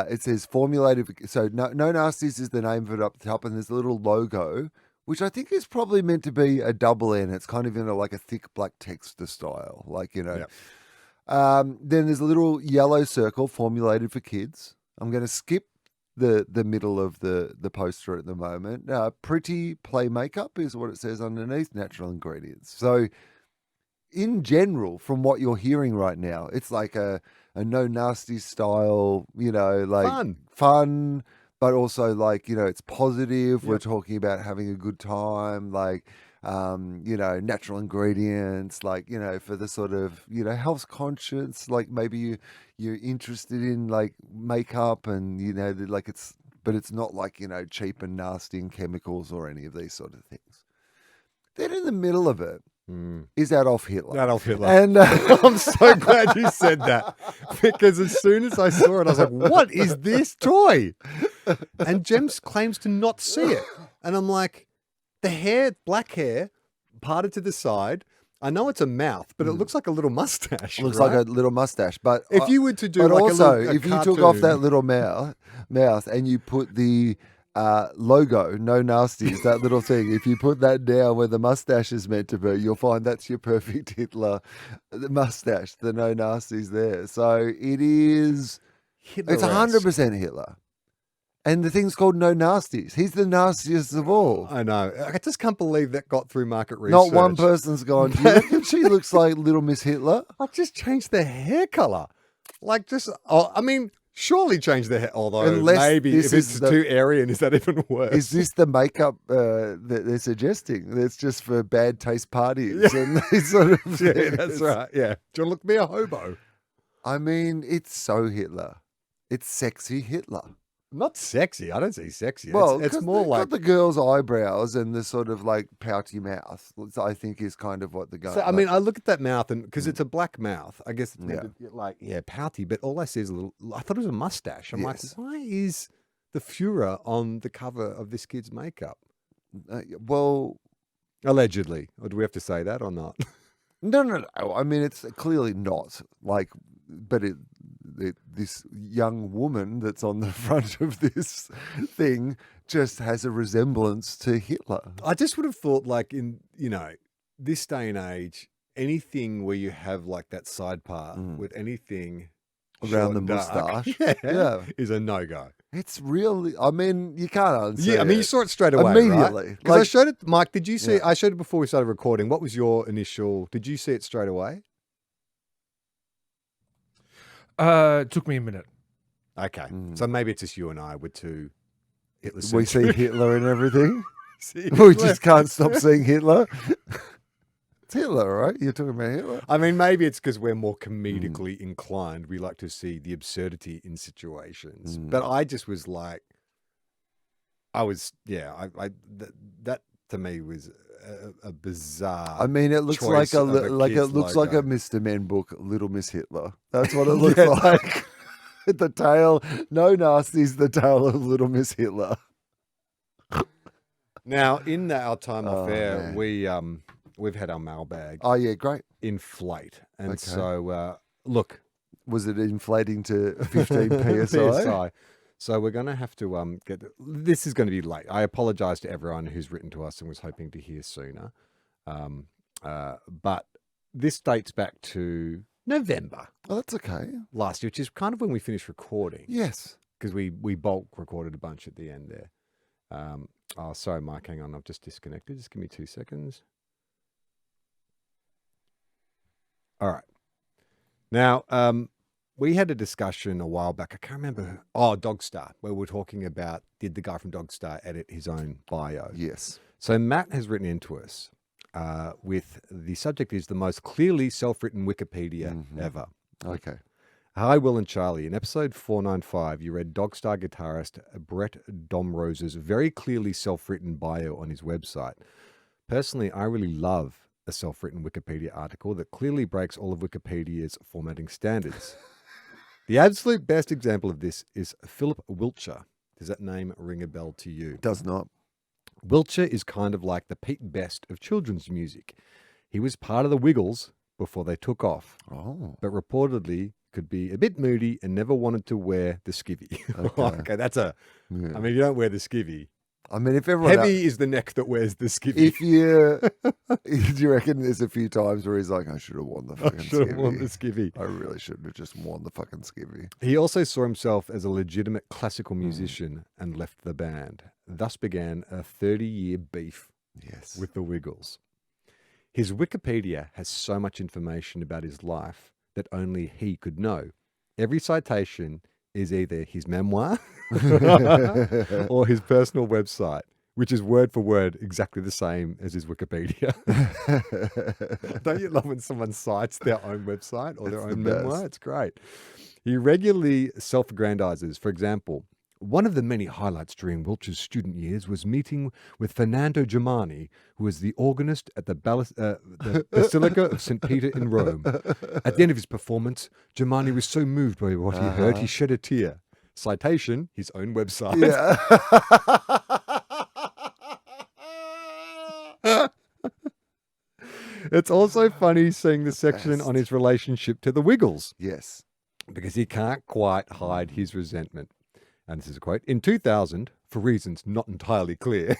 Speaker 2: It says formulated. So no Nasties is the name of it up the top, and there's a little logo, which I think is probably meant to be a double N. It's kind of in like a thick black text style, like.
Speaker 1: Yep.
Speaker 2: Then there's a little yellow circle, formulated for kids. I'm going to skip the middle of the poster at the moment. Pretty Play Makeup is what it says underneath, natural ingredients. So in general, from what you're hearing right now, it's like a no nasty style, like fun, but also like, it's positive. We're talking about having a good time, like, natural ingredients, like, for the sort of, health conscious, like maybe you're interested in like makeup and, but it's not like, cheap and nasty and chemicals or any of these sort of things. Then in the middle of it is Adolf Hitler.
Speaker 1: Adolf Hitler.
Speaker 2: And
Speaker 1: I'm so glad you said that, because as soon as I saw it, I was like, what is this toy? And Jems claims to not see it. And I'm like, the hair, black hair, parted to the side. I know it's a mouth, but it looks like a little mustache.
Speaker 2: Looks
Speaker 1: right?
Speaker 2: like a little mustache. But
Speaker 1: if you were to do
Speaker 2: but
Speaker 1: like
Speaker 2: also,
Speaker 1: a
Speaker 2: if you took off that little mouth and you put the logo, no nasties, that little thing, if you put that down where the mustache is meant to be, you'll find that's your perfect Hitler mustache, the no nasties there. So it is, it's 100% Hitler. And the thing's called No Nasties. He's the nastiest of all.
Speaker 1: I know. I just can't believe that got through market research.
Speaker 2: Not one person's gone, do you reckon she looks like Little Miss Hitler?
Speaker 1: I just changed the hair color. Like surely change the hair. Although
Speaker 2: Unless
Speaker 1: maybe if it's too Aryan, is that even worse?
Speaker 2: Is this the makeup that they're suggesting? That's just for bad taste parties and these sort of things.
Speaker 1: Yeah, that's right. Yeah. Do you want to look me a hobo?
Speaker 2: I mean, it's so Hitler. It's sexy Hitler.
Speaker 1: Not sexy. I don't see sexy.
Speaker 2: Well,
Speaker 1: it's more like
Speaker 2: got the girl's eyebrows and the sort of like pouty mouth. I think is kind of what the guy.
Speaker 1: So, I mean, I look at that mouth and because it's a black mouth, I guess it's maybe pouty. But all I see is a little. I thought it was a mustache. I'm like, why is the Fuhrer on the cover of this kid's makeup?
Speaker 2: Well,
Speaker 1: allegedly, or do we have to say that or not?
Speaker 2: No. I mean, it's clearly not like, but this young woman that's on the front of this thing just has a resemblance to Hitler.
Speaker 1: I just would have thought, like, in this day and age, anything where you have like that side part with anything
Speaker 2: around the moustache,
Speaker 1: is a no-go.
Speaker 2: It's really, I mean, you can't unsee
Speaker 1: Yeah, I mean, you saw it straight away,
Speaker 2: immediately.
Speaker 1: Because I showed it, Mike. Did you see? I showed it before we started recording. What was your initial? Did you see it straight away?
Speaker 3: It took me a minute.
Speaker 1: Okay, so maybe it's just you and I were too Hitler.
Speaker 2: We see Hitler and everything. We just can't stop seeing Hitler. It's Hitler, right? You're talking about Hitler?
Speaker 1: I mean, maybe it's because we're more comedically inclined. We like to see the absurdity in situations. But I just was like, that to me was a bizarre.
Speaker 2: I mean, it looks like a Mr. Men book, Little Miss Hitler. That's what it looks like. The tail, no nasties, the tail of Little Miss Hitler.
Speaker 1: Now, in our time affair, we've had our mailbag.
Speaker 2: Oh yeah, great.
Speaker 1: Inflate, and so look,
Speaker 2: was it inflating to 15 psi?
Speaker 1: So we're going to have to get. This is going to be late. I apologize to everyone who's written to us and was hoping to hear sooner, but this dates back to November.
Speaker 2: Oh, that's okay.
Speaker 1: Last year, which is kind of when we finished recording.
Speaker 2: Yes,
Speaker 1: because we bulk recorded a bunch at the end there. Oh, sorry, Mike. Hang on, I've just disconnected. Just give me 2 seconds. All right. Now, we had a discussion a while back. I can't remember. Oh, Dogstar, where we're talking about, did the guy from Dogstar edit his own bio?
Speaker 2: Yes.
Speaker 1: So Matt has written into us with the subject is the most clearly self-written Wikipedia ever.
Speaker 2: Okay.
Speaker 1: Hi, Will and Charlie. In episode 495, you read Dogstar guitarist Brett Domrose's very clearly self-written bio on his website. Personally, I really love a self-written Wikipedia article that clearly breaks all of Wikipedia's formatting standards. The absolute best example of this is Philip Wiltshire. Does that name ring a bell to you?
Speaker 2: Does not.
Speaker 1: Wiltshire is kind of like the Pete Best of children's music. He was part of the Wiggles before they took off, but reportedly could be a bit moody and never wanted to wear the skivvy. Okay, that's I mean, you don't wear the skivvy.
Speaker 2: I mean, if everyone
Speaker 1: Heavy is the neck that wears the skivvy.
Speaker 2: if you do you reckon there's a few times where he's like, I should have worn the fucking
Speaker 1: Should have worn the
Speaker 2: skivvy.
Speaker 1: skivvy.
Speaker 2: I really should have just worn the fucking skivvy.
Speaker 1: He also saw himself as a legitimate classical musician and left the band. Thus began a 30-year beef
Speaker 2: Yes.
Speaker 1: with the Wiggles. His Wikipedia has so much information about his life that only he could know. Every citation is either his memoir or his personal website, which is word for word exactly the same as his Wikipedia. Don't you love when someone cites their own website or their
Speaker 2: It's
Speaker 1: own
Speaker 2: the
Speaker 1: memoir?
Speaker 2: best.
Speaker 1: It's great. He regularly self-aggrandizes. For example, one of the many highlights during Welch's student years was meeting with Fernando Germani, who was the organist at the Basilica of St. Peter in Rome. At the end of his performance, Germani was so moved by what he heard, he shed a tear. Citation, his own website.
Speaker 2: Yeah.
Speaker 1: It's also funny seeing the section
Speaker 2: Best.
Speaker 1: on his relationship to the Wiggles,
Speaker 2: Yes.
Speaker 1: because he can't quite hide his resentment. And this is a quote. In 2000, for reasons not entirely clear,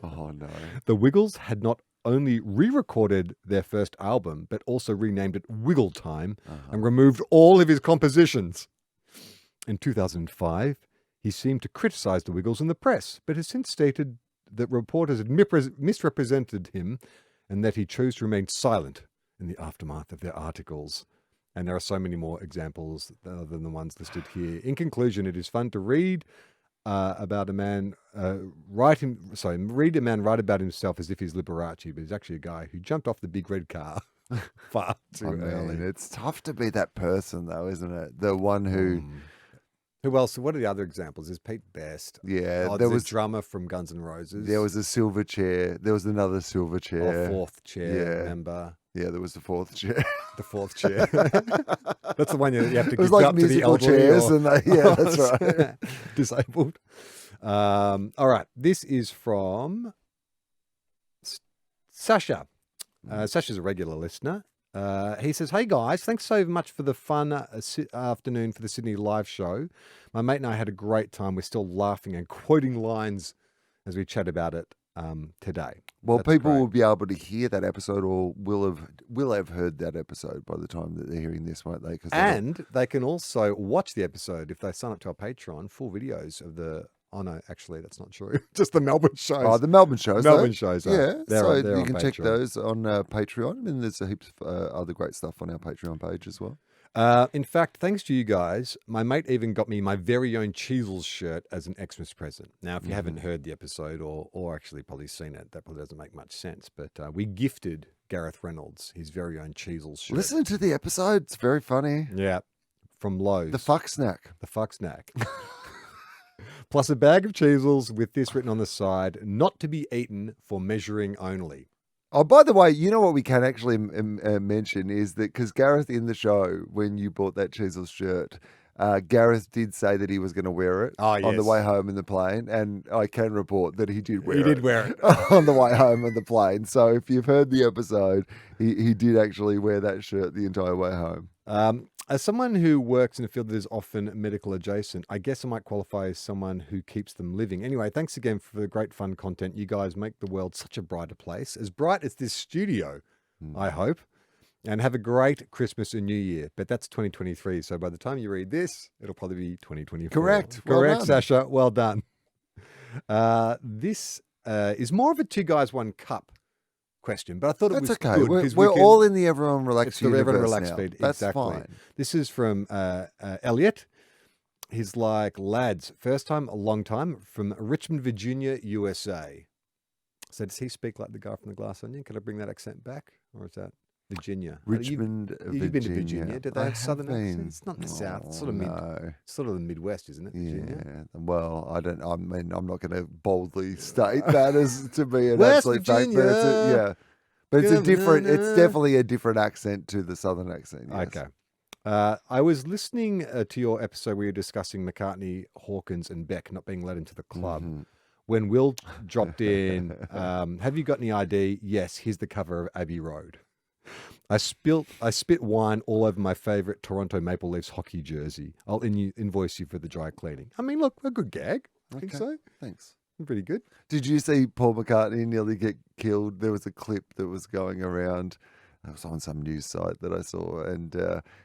Speaker 2: Oh no.
Speaker 1: the Wiggles had not only re-recorded their first album, but also renamed it Wiggle Time and removed all of his compositions. In 2005, he seemed to criticize the Wiggles in the press, but has since stated that reporters had misrepresented him and that he chose to remain silent in the aftermath of their articles. And there are so many more examples than the ones listed here. In conclusion, it is fun to read about a man read a man write about himself as if he's Liberace, but he's actually a guy who jumped off the big red car far too
Speaker 2: I
Speaker 1: early.
Speaker 2: mean, it's tough to be that person though, isn't it? The one who
Speaker 1: Who else? What are the other examples? There's Pete Best.
Speaker 2: yeah,
Speaker 1: There
Speaker 2: there
Speaker 1: was
Speaker 2: was
Speaker 1: a drummer from Guns N' Roses.
Speaker 2: there was a silver chair. There was another silver chair.
Speaker 1: fourth chair
Speaker 2: Yeah.
Speaker 1: member.
Speaker 2: Yeah, there was the fourth chair.
Speaker 1: The fourth chair. That's the one you have to
Speaker 2: It was
Speaker 1: give
Speaker 2: like
Speaker 1: up to the
Speaker 2: musical
Speaker 1: elderly
Speaker 2: chairs,
Speaker 1: or-
Speaker 2: and they, yeah, that's right.
Speaker 1: Disabled. All right. This is from Sasha. Sasha's a regular listener. He says, "Hey guys, thanks so much for the fun afternoon for the Sydney live show. My mate and I had a great time. We're still laughing and quoting lines as we chat about it today."
Speaker 2: Well,
Speaker 1: That's
Speaker 2: people
Speaker 1: great.
Speaker 2: will be able to hear that episode, or will have heard that episode by the time that they're hearing this, won't they? 'Cause
Speaker 1: And they can also watch the episode if they sign up to our Patreon. Full videos of the. Oh no, actually, that's not true. Just the Melbourne shows.
Speaker 2: oh, the Melbourne shows.
Speaker 1: Melbourne
Speaker 2: though.
Speaker 1: shows. Are.
Speaker 2: Yeah,
Speaker 1: They're
Speaker 2: so
Speaker 1: on- they're
Speaker 2: you
Speaker 1: on
Speaker 2: can check
Speaker 1: Patreon.
Speaker 2: those on Patreon, and there's a heaps of other great stuff on our Patreon page as well.
Speaker 1: In fact, thanks to you guys, my mate even got me my very own Cheezels shirt as an Xmas present. Now, if you haven't heard the episode or actually probably seen it, that probably doesn't make much sense. But we gifted Gareth Reynolds his very own Cheezels shirt.
Speaker 2: Listen to the episode; it's very funny.
Speaker 1: Yeah, from Lowe's.
Speaker 2: The fuck snack.
Speaker 1: The fuck snack. Plus a bag of Cheezels with this written on the side, not to be eaten for measuring only.
Speaker 2: Oh, by the way, you know what we can actually mention is that because Gareth in the show, when you bought that Cheezels shirt, Gareth did say that he was going to wear it
Speaker 1: Oh,
Speaker 2: on the
Speaker 1: yes.
Speaker 2: way home in the plane, and I can report that he did wear it.
Speaker 1: He did wear it.
Speaker 2: on the way home on the plane. So if you've heard the episode, he did actually wear that shirt the entire way home.
Speaker 1: As someone who works in a field that is often medical adjacent, I guess I might qualify as someone who keeps them living. Anyway, thanks again for the great fun content. You guys make the world such a brighter place, as bright as this studio, I hope. And have a great Christmas and New Year. But that's 2023. So by the time you read this, it'll probably be 2024.
Speaker 2: Correct. Well
Speaker 1: Correct,
Speaker 2: done.
Speaker 1: Sasha. Well done. This is more of a two guys, one cup question, but I thought it
Speaker 2: That's
Speaker 1: was
Speaker 2: okay.
Speaker 1: good.
Speaker 2: We're,
Speaker 1: 'cause
Speaker 2: we're
Speaker 1: we can-
Speaker 2: all in the Everyone Relax
Speaker 1: It's the Everyone
Speaker 2: universe
Speaker 1: Relax
Speaker 2: now.
Speaker 1: feed.
Speaker 2: That's
Speaker 1: Exactly.
Speaker 2: fine.
Speaker 1: This is from Elliot. He's like, lads, first time, a long time, from Richmond, Virginia, USA. So does he speak like the guy from the Glass Onion? Can I bring that accent back? Or is that Virginia?
Speaker 2: Richmond,
Speaker 1: You've been to Virginia. Do they
Speaker 2: I
Speaker 1: have southern accents?
Speaker 2: been.
Speaker 1: It's not the
Speaker 2: Oh,
Speaker 1: south. It's sort of
Speaker 2: no.
Speaker 1: sort of the Midwest, isn't it, Virginia?
Speaker 2: Yeah. Well, I mean, I'm not going to boldly state that as to be an
Speaker 1: West
Speaker 2: absolute fact, but
Speaker 1: Virginia.
Speaker 2: yeah. But it's a different. It's
Speaker 1: Governor.
Speaker 2: definitely a different accent to the southern accent. Yes.
Speaker 1: Okay. I was listening to your episode where you're discussing McCartney, Hawkins, and Beck not being let into the club.
Speaker 2: Mhm.
Speaker 1: When Will dropped in, have you got any ID? Yes, here's the cover of Abbey Road. I spit wine all over my favorite Toronto Maple Leafs hockey jersey. I'll invoice you for the dry cleaning. I mean, look, a good gag. I think
Speaker 2: Okay.
Speaker 1: so.
Speaker 2: Thanks.
Speaker 1: Pretty good.
Speaker 2: Did you see Paul McCartney nearly get killed? There was a clip that was going around. It was on some news site that I saw, and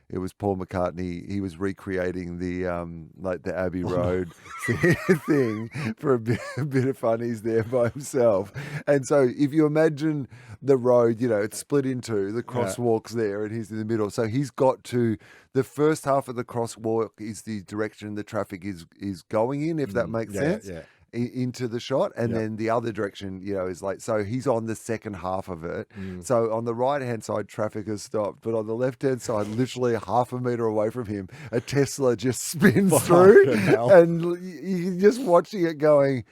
Speaker 2: it was Paul McCartney. He was recreating the like the Abbey Road thing for a bit of fun. He's there by himself, and so if you imagine the road, it's split in two. The crosswalk's there, and he's in the middle. So he's got to the first half of the crosswalk is the direction the traffic is going in, if that makes sense.
Speaker 1: Yeah.
Speaker 2: Into the shot, and then the other direction, is like, so he's on the second half of it. So on the right hand side, traffic has stopped, but on the left hand side, literally half a meter away from him, a Tesla just spins through, and you're just watching it going,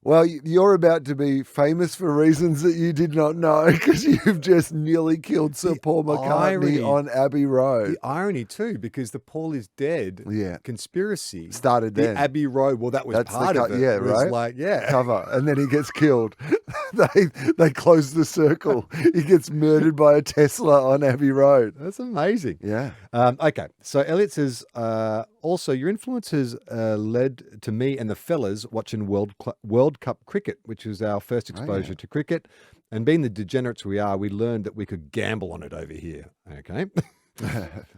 Speaker 2: well, you're about to be famous for reasons that you did not know, because you've just nearly killed Sir Paul McCartney on Abbey Road.
Speaker 1: The irony too, because the Paul is dead conspiracy
Speaker 2: started then.
Speaker 1: The Abbey Road, well, that was
Speaker 2: That's
Speaker 1: part of it.
Speaker 2: Yeah,
Speaker 1: It was
Speaker 2: right.
Speaker 1: like,
Speaker 2: Cover, and then he gets killed. they close the circle. He gets murdered by a Tesla on Abbey Road.
Speaker 1: That's amazing.
Speaker 2: Yeah.
Speaker 1: Okay, so Elliot says, also, your influence has led to me and the fellas watching World Cup cricket, which was our first exposure to cricket. And being the degenerates we are, we learned that we could gamble on it over here. Okay.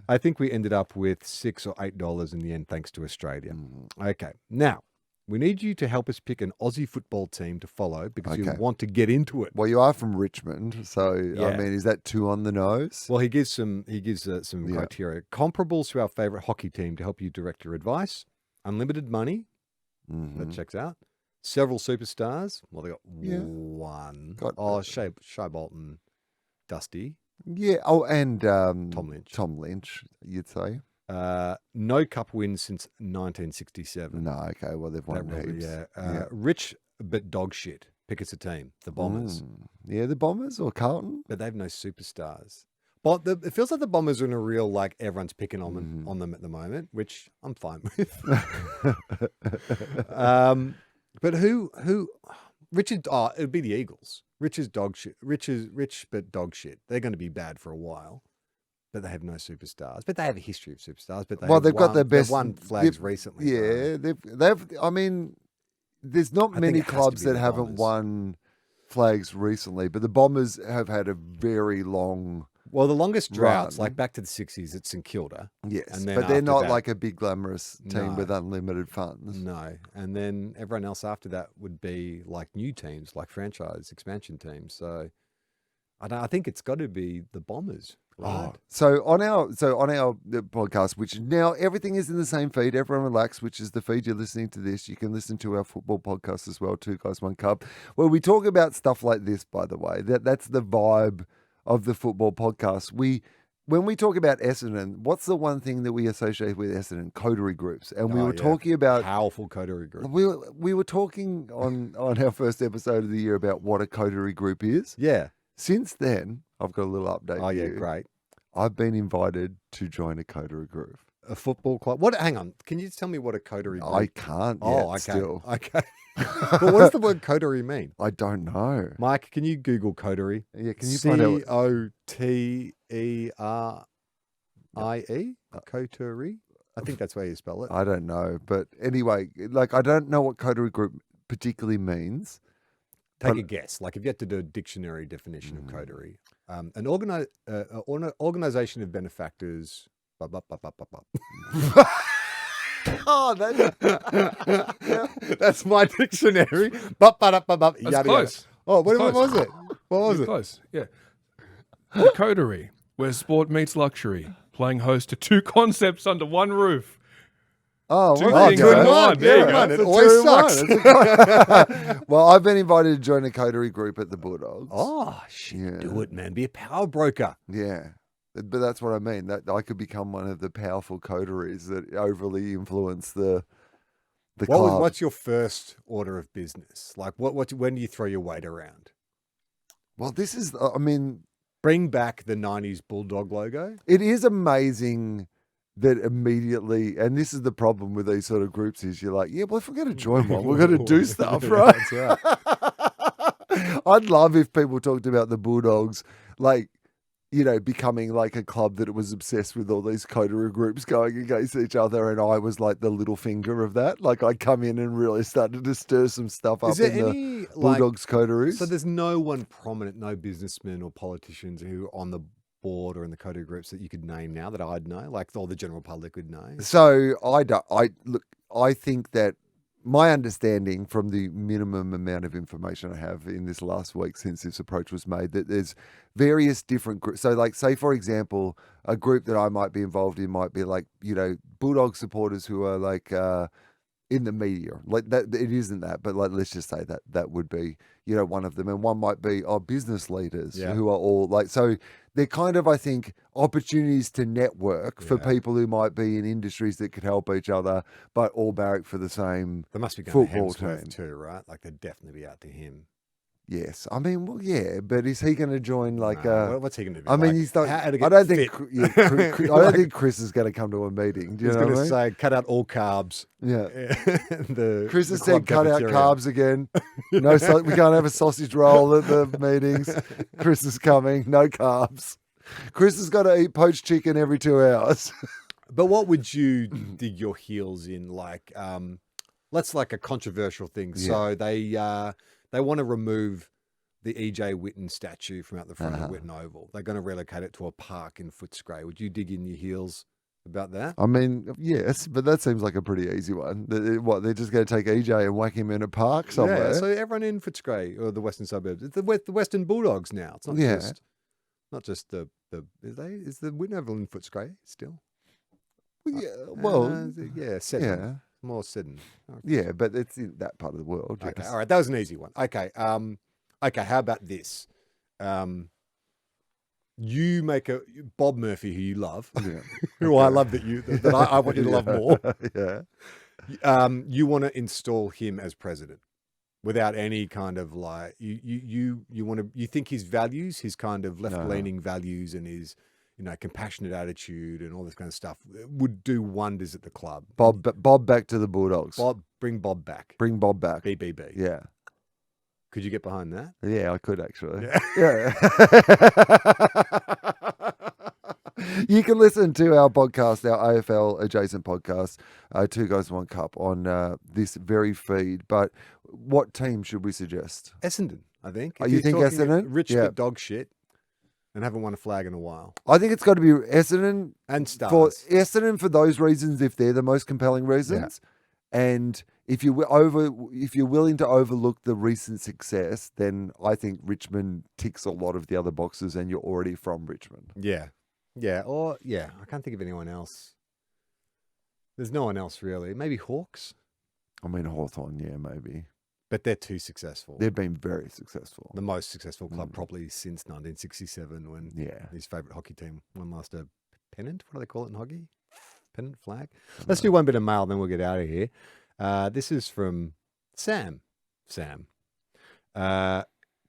Speaker 1: I think we ended up with $6 or $8 in the end, thanks to Australia. Okay. Now, we need you to help us pick an Aussie football team to follow because you want to get into it.
Speaker 2: Well, you are from Richmond, so I mean, is that too on the nose?
Speaker 1: Well, he gives some criteria. Comparables to our favourite hockey team to help you direct your advice. Unlimited money. That checks out. Several superstars. Well, they got one. Shai Bolton, Dusty.
Speaker 2: Yeah. Oh, and
Speaker 1: Tom Lynch.
Speaker 2: Tom Lynch, you'd say.
Speaker 1: No cup wins since 1967.
Speaker 2: No, okay. Well, they've won heaps.
Speaker 1: Rich but dog shit. Pick us a team. The Bombers.
Speaker 2: Yeah, the Bombers or Carlton.
Speaker 1: But they've no superstars. But it feels like the Bombers are in a real, like, everyone's picking on them at the moment, which I'm fine with. But who Richard, it would be the Eagles. Rich but dog shit. They're going to be bad for a while. But they have no superstars. But they have a history of superstars. But they've
Speaker 2: got their best.
Speaker 1: They've won flags recently.
Speaker 2: Yeah, they've. I mean, there's not many clubs that haven't won flags recently. But the Bombers have had a very long.
Speaker 1: Well, the longest droughts, like back to the 60s, at St Kilda.
Speaker 2: Yes,
Speaker 1: and then
Speaker 2: but they're not
Speaker 1: that,
Speaker 2: like a big glamorous team with unlimited funds.
Speaker 1: No, and then everyone else after that would be like new teams, like franchise expansion teams. So I think it's got to be the Bombers. Right?
Speaker 2: So on our podcast, which now everything is in the same feed. Everyone relax, which is the feed you're listening to this. You can listen to our football podcast as well, Two Guys One Cup, where we talk about stuff like this. By the way, that's the vibe of the football podcast. When we talk about Essendon, what's the one thing that we associate with Essendon? Coterie groups. And we were talking about
Speaker 1: powerful coterie groups.
Speaker 2: We were talking on our first episode of the year about what a coterie group is.
Speaker 1: Yeah.
Speaker 2: Since then, I've got a little update.
Speaker 1: Oh, yeah, great.
Speaker 2: I've been invited to join a coterie group.
Speaker 1: A football club? What? Hang on. Can you tell me what a coterie group is?
Speaker 2: I can't yet still.
Speaker 1: Okay. But what does the word coterie mean?
Speaker 2: I don't know.
Speaker 1: Mike, can you Google coterie?
Speaker 2: Yeah, can you find out?
Speaker 1: Coterie? Coterie? I think that's where you spell it.
Speaker 2: I don't know. But anyway, like, I don't know what coterie group particularly means.
Speaker 1: Take a guess. Like if you had to do a dictionary definition of coterie. An organization of benefactors.
Speaker 2: Oh,
Speaker 1: that's my dictionary. That's
Speaker 3: close.
Speaker 1: Oh, what
Speaker 3: Close.
Speaker 1: was it? What was it?
Speaker 3: Close, yeah. The coterie, where sport meets luxury, playing host to two concepts under one roof.
Speaker 2: Oh,
Speaker 3: Two
Speaker 2: well,
Speaker 3: things
Speaker 2: there you
Speaker 3: in
Speaker 2: go.
Speaker 3: one. There you go.
Speaker 1: It
Speaker 2: That's a
Speaker 1: always
Speaker 2: 2 in 1.
Speaker 1: sucks.
Speaker 2: That's a good- Well, I've been invited to join a coterie group at the Bulldogs.
Speaker 1: Oh, shit. Do it, man. Be a power broker.
Speaker 2: Yeah. But that's what I mean. That I could become one of the powerful coteries that overly influence the club.
Speaker 1: What's your first order of business? Like, when do you throw your weight around?
Speaker 2: Well, this is, I mean,
Speaker 1: Bring back the 90s Bulldog logo.
Speaker 2: it is amazing that immediately, and this is the problem with these sort of groups, is you're like, yeah, well, if we're going to join one, we're going to do stuff, right?
Speaker 1: That's right.
Speaker 2: I'd love if people talked about the Bulldogs like becoming like a club that it was obsessed with all these coterie groups going against each other, and I was like the little finger of that. Like I come in and really started to stir some stuff up
Speaker 1: Is there
Speaker 2: in the
Speaker 1: any like?
Speaker 2: Bulldogs coteries.
Speaker 1: So there's no one prominent, no businessmen or politicians who are on the board or in the coterie groups that you could name now that I'd know, like all the general public would know.
Speaker 2: So I think that my understanding from the minimum amount of information I have in this last week since this approach was made, that there's various different groups. So like, say for example, a group that I might be involved in might be like, Bulldog supporters who are like, in the media, like that. It isn't that, but like, let's just say that would be, one of them. And one might be business leaders who are all like, so they're kind of, I think, opportunities to network for people who might be in industries that could help each other, but all barrack for the same
Speaker 1: They must be going to
Speaker 2: football
Speaker 1: Hemsworth
Speaker 2: team.
Speaker 1: too, right? Like they'd definitely be out to him.
Speaker 2: Yes, I mean, well, yeah, but is he going to join like?
Speaker 1: What's he going to do?
Speaker 2: I mean,
Speaker 1: Like,
Speaker 2: he's not.
Speaker 1: how to
Speaker 2: I
Speaker 1: get
Speaker 2: don't think.
Speaker 1: fit?
Speaker 2: I don't think Chris is going to come to a meeting. Do you
Speaker 1: He's
Speaker 2: know
Speaker 1: going
Speaker 2: what
Speaker 1: to
Speaker 2: I mean?
Speaker 1: say, cut out all carbs.
Speaker 2: Yeah. Chris has
Speaker 1: the
Speaker 2: said,
Speaker 1: club
Speaker 2: cut out
Speaker 1: cafeteria."
Speaker 2: carbs again. No, we can't have a sausage roll at the meetings. Chris is coming. No carbs. Chris has got to eat poached chicken every 2 hours.
Speaker 1: But what would you dig your heels in? Like, let's like a controversial thing. So they want to remove the EJ Witten statue from out the front of Witten Oval. They're going to relocate it to a park in Footscray. Would you dig in your heels about that?
Speaker 2: I mean, yes, but that seems like a pretty easy one. What, they're just going to take EJ and whack him in a park somewhere?
Speaker 1: Yeah, so everyone in Footscray or the western suburbs, it's the Western Bulldogs now. It's not just the is the Witten Oval in Footscray still? Seddon. More Seddon. Okay.
Speaker 2: Yeah, but it's in that part of the world.
Speaker 1: Okay,
Speaker 2: Yes.
Speaker 1: all right, that was an easy one. Okay, okay, how about this? You make a Bob Murphy, who you love,
Speaker 2: Yeah.
Speaker 1: who I love that I want you to love more.
Speaker 2: Yeah.
Speaker 1: You want to install him as president without any kind of like you think his values, his kind of left-leaning values, and his compassionate attitude and all this kind of stuff would do wonders at the club.
Speaker 2: Bob back to the Bulldogs.
Speaker 1: Bring Bob back.
Speaker 2: Bring Bob back.
Speaker 1: BBB.
Speaker 2: Yeah.
Speaker 1: Could you get behind that?
Speaker 2: Yeah, I could actually.
Speaker 1: Yeah.
Speaker 2: You can listen to our podcast, our AFL adjacent podcast, Two Guys One Cup, on this very feed. But what team should we suggest?
Speaker 1: Essendon, I think.
Speaker 2: Oh,
Speaker 1: If
Speaker 2: you
Speaker 1: you're
Speaker 2: think
Speaker 1: talking
Speaker 2: Essendon?
Speaker 1: Rich
Speaker 2: Yeah.
Speaker 1: but dog shit and haven't won a flag in a while.
Speaker 2: I think it's got to be Essendon.
Speaker 1: And Stars.
Speaker 2: For Essendon for those reasons, if they're the most compelling reasons. And if you're willing to overlook the recent success, then I think Richmond ticks a lot of the other boxes, and you're already from Richmond.
Speaker 1: Yeah. Yeah. Or, yeah, I can't think of anyone else. There's no one else really. Maybe Hawks,
Speaker 2: I mean, Hawthorn, yeah, maybe.
Speaker 1: but they're too successful.
Speaker 2: They've been very successful.
Speaker 1: The most successful club probably since 1967 when
Speaker 2: Yeah.
Speaker 1: his favourite hockey team won last a pennant. What do they call it in hockey? Pennant flag? Let's do one bit of mail, then we'll get out of here. This is from Sam.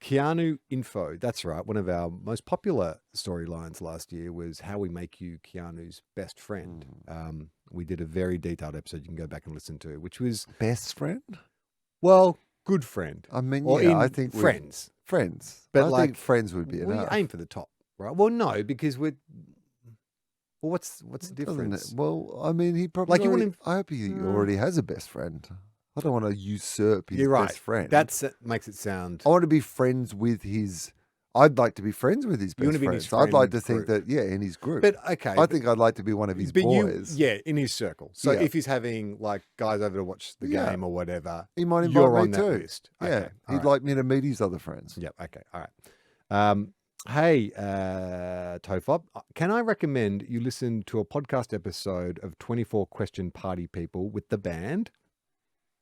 Speaker 1: Keanu Info. That's right. One of our most popular storylines last year was how we make you Keanu's best friend. We did a very detailed episode you can go back and listen to, which was,
Speaker 2: Best friend?
Speaker 1: well, good friend.
Speaker 2: I mean,
Speaker 1: Or
Speaker 2: yeah,
Speaker 1: in
Speaker 2: I think
Speaker 1: friends.
Speaker 2: Friends.
Speaker 1: But
Speaker 2: I
Speaker 1: like,
Speaker 2: think friends would be
Speaker 1: We
Speaker 2: enough.
Speaker 1: aim for the top, right? Well, no, because we're. Well, what's the
Speaker 2: Doesn't
Speaker 1: difference?
Speaker 2: it? Well, I mean, he probably.
Speaker 1: Like, you
Speaker 2: already,
Speaker 1: wouldn't-
Speaker 2: I hope he already has a best friend. I don't want to usurp his
Speaker 1: You're right.
Speaker 2: best friend.
Speaker 1: That makes it sound.
Speaker 2: I want to be friends with his. I'd like to be friends with his
Speaker 1: You want
Speaker 2: best
Speaker 1: to be in his
Speaker 2: friends. I'd like
Speaker 1: friend
Speaker 2: to think
Speaker 1: group.
Speaker 2: that, in his group.
Speaker 1: But okay,
Speaker 2: I think I'd like to be one of his
Speaker 1: but
Speaker 2: boys.
Speaker 1: in his circle. So
Speaker 2: Yeah.
Speaker 1: if he's having like guys over to watch the
Speaker 2: Yeah.
Speaker 1: game or whatever,
Speaker 2: He might invite
Speaker 1: you're
Speaker 2: me
Speaker 1: on that
Speaker 2: too.
Speaker 1: list.
Speaker 2: Yeah,
Speaker 1: Okay, all
Speaker 2: he'd
Speaker 1: right.
Speaker 2: like me to meet his other friends.
Speaker 1: Yep. Okay. All right. Hey, Tofop, can I recommend you listen to a podcast episode of 24 Question Party People with the band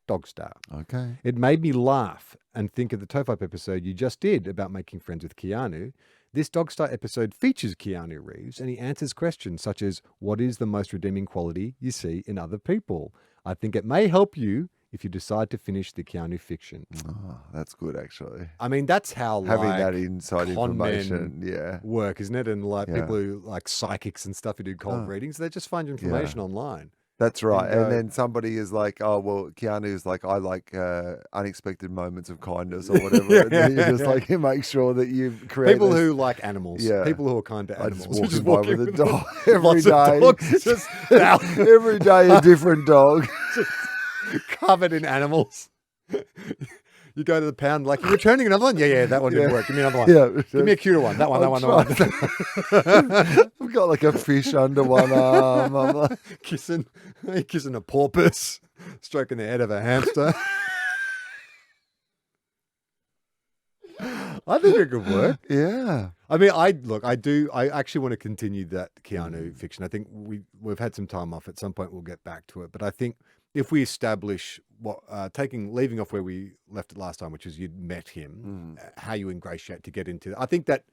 Speaker 1: Dogstar?
Speaker 2: Okay.
Speaker 1: It made me laugh and think of the Tofop episode you just did about making friends with Keanu. This Dogstar episode features Keanu Reeves, and he answers questions such as, what is the most redeeming quality you see in other people? I think it may help you if you decide to finish the Keanu fiction.
Speaker 2: Oh, that's good, actually.
Speaker 1: I mean, that's how
Speaker 2: Having
Speaker 1: like,
Speaker 2: that inside
Speaker 1: con men
Speaker 2: information, yeah.
Speaker 1: work, isn't it? And like
Speaker 2: Yeah.
Speaker 1: people who like psychics and stuff who do cold
Speaker 2: Oh.
Speaker 1: readings, they just find information online.
Speaker 2: That's right.
Speaker 1: go.
Speaker 2: And then somebody is like, oh, well, Keanu is like, I like unexpected moments of kindness or whatever. And then you just like, you make sure that you create
Speaker 1: People
Speaker 2: this-
Speaker 1: who like animals.
Speaker 2: Yeah.
Speaker 1: People who are kind to
Speaker 2: I
Speaker 1: animals.
Speaker 2: just
Speaker 1: Just
Speaker 2: walking by with a dog every
Speaker 1: lots of
Speaker 2: day.
Speaker 1: dogs just
Speaker 2: Every day a different dog.
Speaker 1: covered in animals. You go to the pound, like, you're returning another one? Yeah, that one didn't
Speaker 2: Yeah.
Speaker 1: work. Give me another one.
Speaker 2: Yeah.
Speaker 1: Give me a cuter one. That one, that one, that one.
Speaker 2: I've got like a fish under one arm. I'm like,
Speaker 1: Kissing a porpoise, stroking the head of a hamster. I think it could work.
Speaker 2: yeah.
Speaker 1: I mean, I actually want to continue that Keanu fiction. I think we've had some time off. At some point, we'll get back to it. But I think if we establish what leaving off where we left it last time, which is you'd met him, how you ingratiate to get into. I think that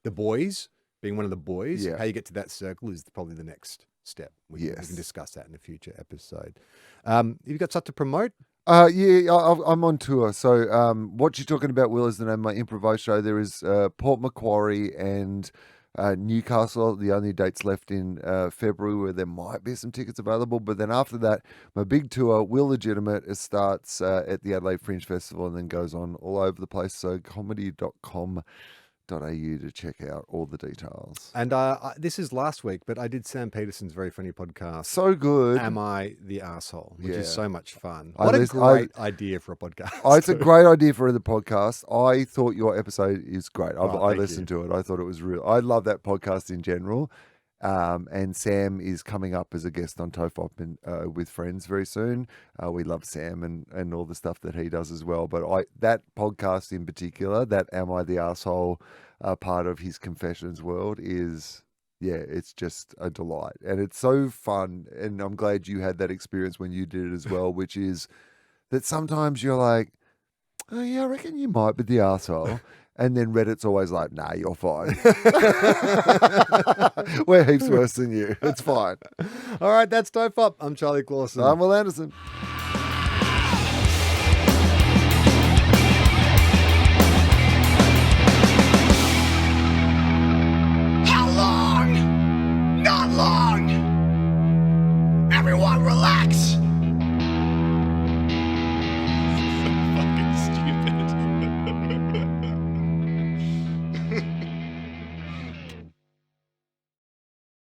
Speaker 1: the boys, being one of the boys,
Speaker 2: Yeah.
Speaker 1: how you get to that circle is probably the next step. We can
Speaker 2: Yes.
Speaker 1: discuss that in a future episode. Have you got stuff to promote?
Speaker 2: I'm on tour. So, what you're talking about, Will, is the name of my improv show. There is Port Macquarie and Newcastle, the only dates left in February, where there might be some tickets available. But then after that, my big tour, Will Legitimate, it starts at the Adelaide Fringe Festival and then goes on all over the place. So comedy.com.au to check out all the details.
Speaker 1: And this is last week, but I did Sam Peterson's very funny podcast.
Speaker 2: So good.
Speaker 1: Am I the Asshole? Which
Speaker 2: Yeah.
Speaker 1: is so much fun.
Speaker 2: I
Speaker 1: What a
Speaker 2: listen-
Speaker 1: great idea for a podcast.
Speaker 2: Oh, it's a great idea for the podcast. I thought your episode is great. I
Speaker 1: thank
Speaker 2: listened to it. I thought it was real. I love that podcast in general. And Sam is coming up as a guest on Tofop and with friends very soon. We love Sam and all the stuff that he does as well. But that podcast in particular, that Am I the Asshole part of his Confessions world is, yeah, it's just a delight. And it's so fun. And I'm glad you had that experience when you did it as well, which is that sometimes you're like, oh, yeah, I reckon you might be the arsehole. And then Reddit's always like, nah, you're fine. We're heaps worse than you. It's fine.
Speaker 1: All right, that's Dope Up. I'm Charlie Clausen.
Speaker 2: I'm Will Anderson.